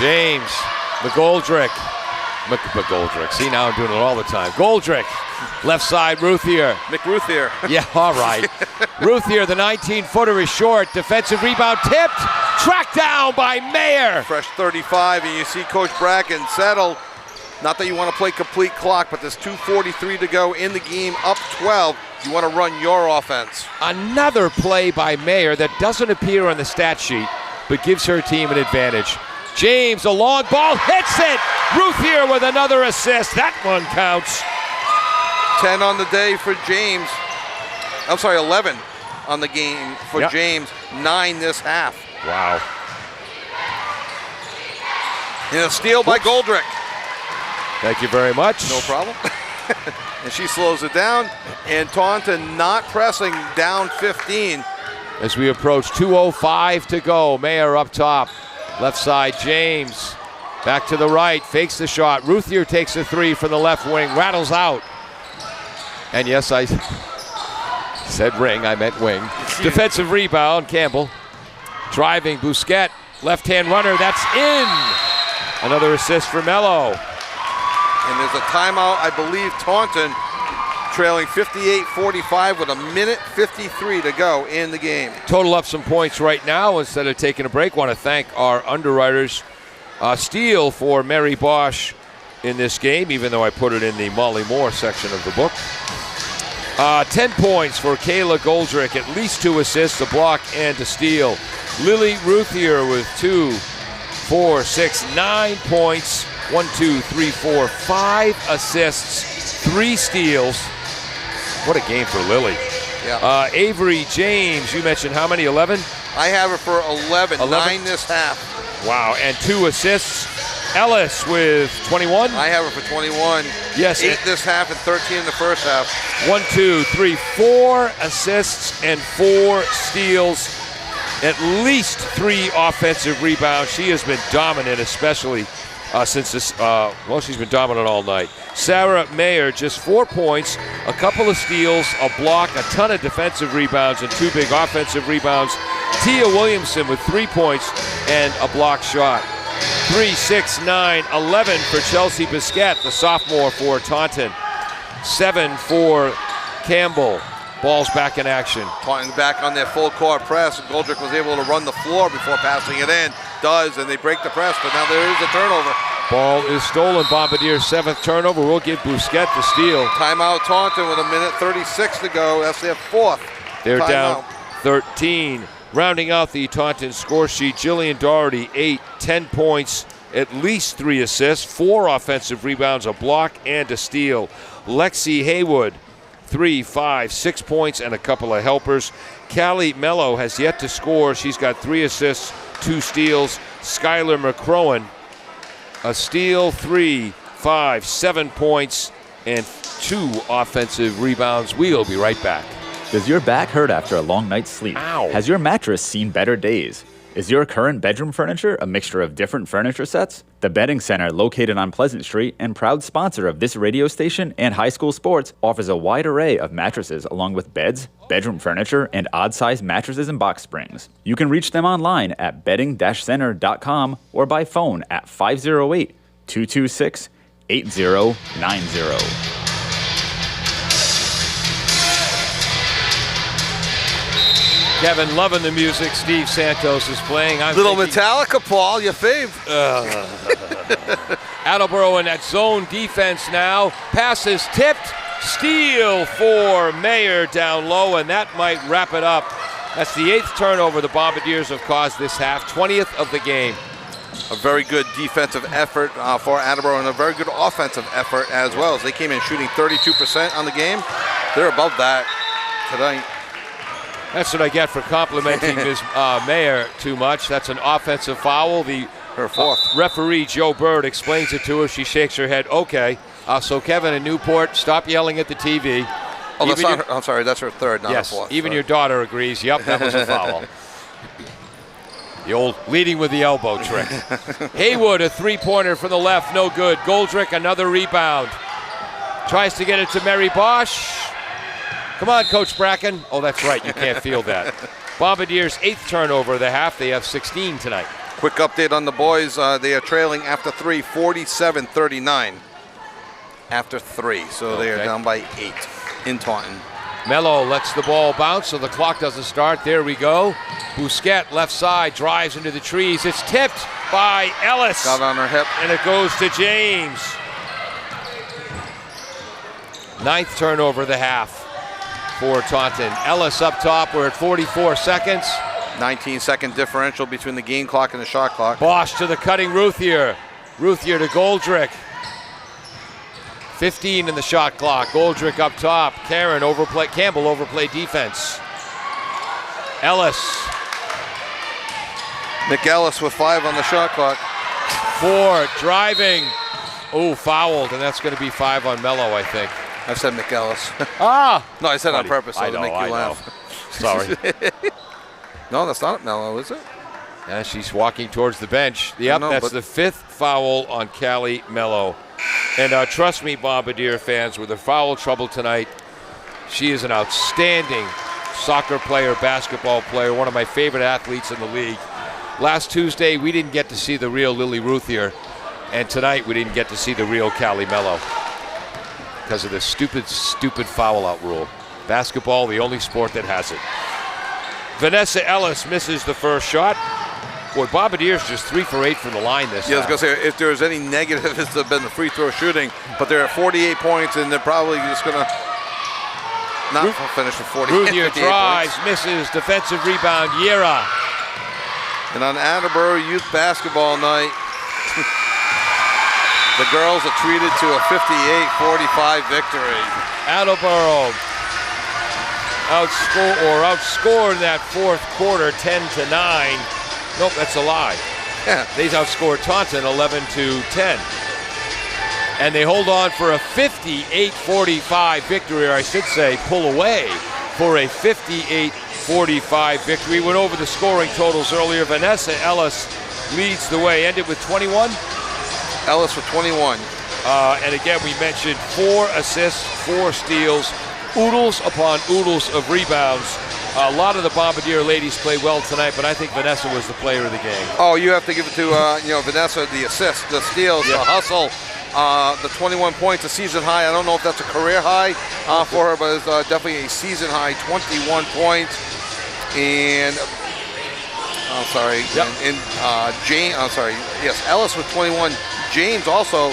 James McGoldrick. See, now I'm doing it all the time. Goldrick, left side, Ruthier. McRuthier. Yeah, all right. Ruthier, the 19-footer is short. Defensive rebound tipped. Tracked down by Mayer. Fresh 35, and you see Coach Bracken settle. Not that you want to play complete clock, but there's 2:43 to go in the game, up 12. You want to run your offense. Another play by Mayer that doesn't appear on the stat sheet, but gives her team an advantage. James, a long ball, hits it! Ruthier with another assist. That one counts. 10 on the day for James. I'm sorry, 11 on the game for James. 9 this half. Wow. And a steal by Goldrick. Thank you very much. No problem. And she slows it down. And Taunton not pressing, down 15. As we approach 2:05 to go. Mayer up top. Left side, James. Back to the right, fakes the shot. Ruthier takes a 3 from the left wing, rattles out. And yes, I said ring, I meant wing. Defensive rebound, Campbell. Driving, Bousquet. Left-hand runner, that's in. Another assist for Mello. And there's a timeout, I believe Taunton trailing 58-45 with 1:53 to go in the game. Total up some points right now instead of taking a break. Want to thank our underwriters. Steal for Mary Bosch in this game, even though I put it in the Molly Moore section of the book. 10 points for Kayla Goldrick, at least 2 assists, a block, and a steal. Lily Ruthier with 2, 4, 6, 9 points. 1, 2, 3, 4, 5 assists, 3 steals. What a game for Lily. Yeah. Avery James, you mentioned how many, 11? I have her for 11, 9 this half. Wow, and 2 assists. Ellis with 21. I have her for 21. Yes. 8 this half and 13 in the first half. 1, 2, 3, 4 assists and 4 steals. At least 3 offensive rebounds. She has been dominant, especially since this, she's been dominant all night. Sarah Mayer, just 4 points, a couple of steals, a block, a ton of defensive rebounds, and 2 big offensive rebounds. Tia Williamson with 3 points and a block shot. 3, 6, 9, 11 for Chelsea Bisquette, the sophomore for Taunton. 7 for Campbell. Ball's back in action. Taunton back on their full court press. Goldrick was able to run the floor before passing it in. And they break the press, but now there is a turnover. Ball is stolen. Bombardier's 7th turnover. We'll give Busquets the steal. Timeout Taunton with 1:36 to go. That's their 4th. They're timeout. Down 13. Rounding out the Taunton score sheet, Jillian Doherty, 8, 10 points, at least 3 assists, 4 offensive rebounds, a block, and a steal. Lexi Haywood, 3, 5, 6 points, and a couple of helpers. Callie Mello has yet to score. She's got 3 assists, 2 steals. Skylar McCrowan, a steal, 3, 5, 7 points, and 2 offensive rebounds. We'll be right back. Does your back hurt after a long night's sleep? Ow. Has your mattress seen better days? Is your current bedroom furniture a mixture of different furniture sets? The Bedding Center, located on Pleasant Street and proud sponsor of this radio station and high school sports, offers a wide array of mattresses along with beds, bedroom furniture, and odd-sized mattresses and box springs. You can reach them online at bedding-center.com or by phone at 508-226-8090. Kevin, loving the music. Steve Santos is playing. Metallica, Paul, your fave. Attleboro in that zone defense now. Passes tipped. Steal for Mayer down low, and that might wrap it up. That's the 8th turnover the Bombardiers have caused this half, 20th of the game. A very good defensive effort for Attleboro and a very good offensive effort as well. As they came in shooting 32% on the game. They're above that tonight. That's what I get for complimenting Ms. Mayer too much. That's an offensive foul. Her 4th. Referee Joe Bird explains it to her. She shakes her head. Okay. So Kevin in Newport, stop yelling at the TV. Oh, that's not her, I'm sorry. That's her 3rd, not yes, her 4th. Even your daughter agrees. Yep, that was a foul. The old leading with the elbow trick. Haywood, a 3-pointer from the left. No good. Goldrick, another rebound. Tries to get it to Mary Bosch. Come on, Coach Bracken. Oh, that's right. You can't feel that. Bombardiers' 8th turnover of the half. They have 16 tonight. Quick update on the boys. They are trailing after 3, 47-39. After 3. So they are down by 8 in Taunton. Mello lets the ball bounce so the clock doesn't start. There we go. Busquets, left side, drives into the trees. It's tipped by Ellis. Got on her hip. And it goes to James. 9th turnover of the half for Taunton. Ellis up top. We're at 44 seconds. 19-second differential between the game clock and the shot clock. Bosch to the cutting Routhier. Routhier to Goldrick. 15 in the shot clock. Goldrick up top. Campbell overplayed defense. Ellis. McEllis with 5 on the shot clock. 4 driving. Oh, fouled, and that's going to be 5 on Mello, I think. I said McEllis. No, I said on purpose so to make you laugh. Sorry. No, that's not Mello, is it? Yeah, she's walking towards the bench. Yep, that's the 5th foul on Callie Mello. And trust me, Bombardier fans, with her foul trouble tonight, she is an outstanding soccer player, basketball player, one of my favorite athletes in the league. Last Tuesday, we didn't get to see the real Lily Routhier, and tonight we didn't get to see the real Callie Mello because of this stupid foul-out rule. Basketball, the only sport that has it. Vanessa Ellis misses the first shot. Boy, Bombardier's just 3 for 8 from the line this Yeah, I was going to say, if there's any negative, it's been the free throw shooting, but they're at 48 points, and they're probably just going to not finish with 48 Routhier drives, misses, defensive rebound, Yera. And on Attleboro Youth Basketball Night, the girls are treated to a 58-45 victory. Attleboro outscored in that 4th quarter, 10-9. Nope, that's a lie. They outscored Taunton 11-10. And they hold on for a 58-45 victory, or I should say pull away for a 58-45 victory. Went over the scoring totals earlier. Vanessa Ellis leads the way, ended with 21. Ellis with 21. And again, we mentioned 4 assists, 4 steals, oodles upon oodles of rebounds. A lot of the Bombardier ladies played well tonight, but I think Vanessa was the player of the game. Oh, you have to give it to Vanessa, the assists, the steals, the hustle, the 21 points, a season high. I don't know if that's a career high for her, but it's definitely a season high, 21 points. And Ellis with 21. James also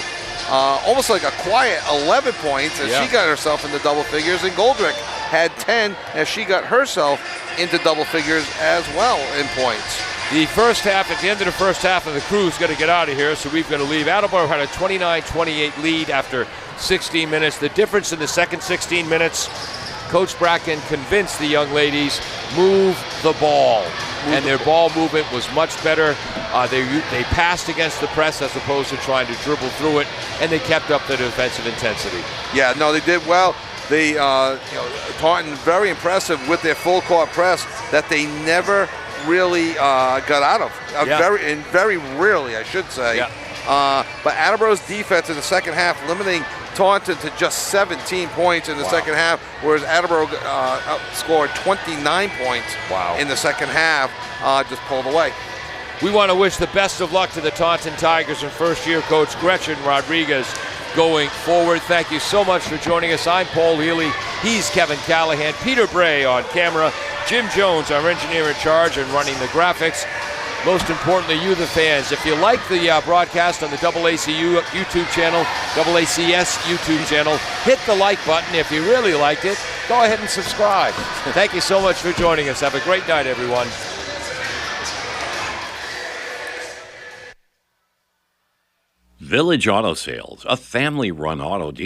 almost like a quiet 11 points as she got herself into double figures, and Goldrick had 10 as she got herself into double figures as well in points. The first half, at the end of the first half, of the crew's got to get out of here, so we've got to leave. Attleboro had a 29-28 lead after 16 minutes. The difference in the second 16 minutes, Coach Bracken convinced the young ladies, move the ball. And their ball movement was much better. They passed against the press as opposed to trying to dribble through it, and they kept up the defensive intensity. Yeah, no, they did well. They, Taunton, very impressive with their full court press that they never really got out of. Very rarely, I should say. Yeah. But Attleboro's defense in the second half, limiting Taunton to just 17 points in the second half, whereas Attleboro scored 29 points in the second half, just pulled away. We want to wish the best of luck to the Taunton Tigers and first-year coach Gretchen Rodriguez going forward. Thank you so much for joining us. I'm Paul Healy. He's Kevin Callahan. Peter Bray on camera. Jim Jones, our engineer in charge and running the graphics. Most importantly, you, the fans. If you like the broadcast on the AACU YouTube channel, AACS YouTube channel, hit the like button. If you really liked it, go ahead and subscribe. Thank you so much for joining us. Have a great night, everyone. Village Auto Sales, a family-run auto dealer.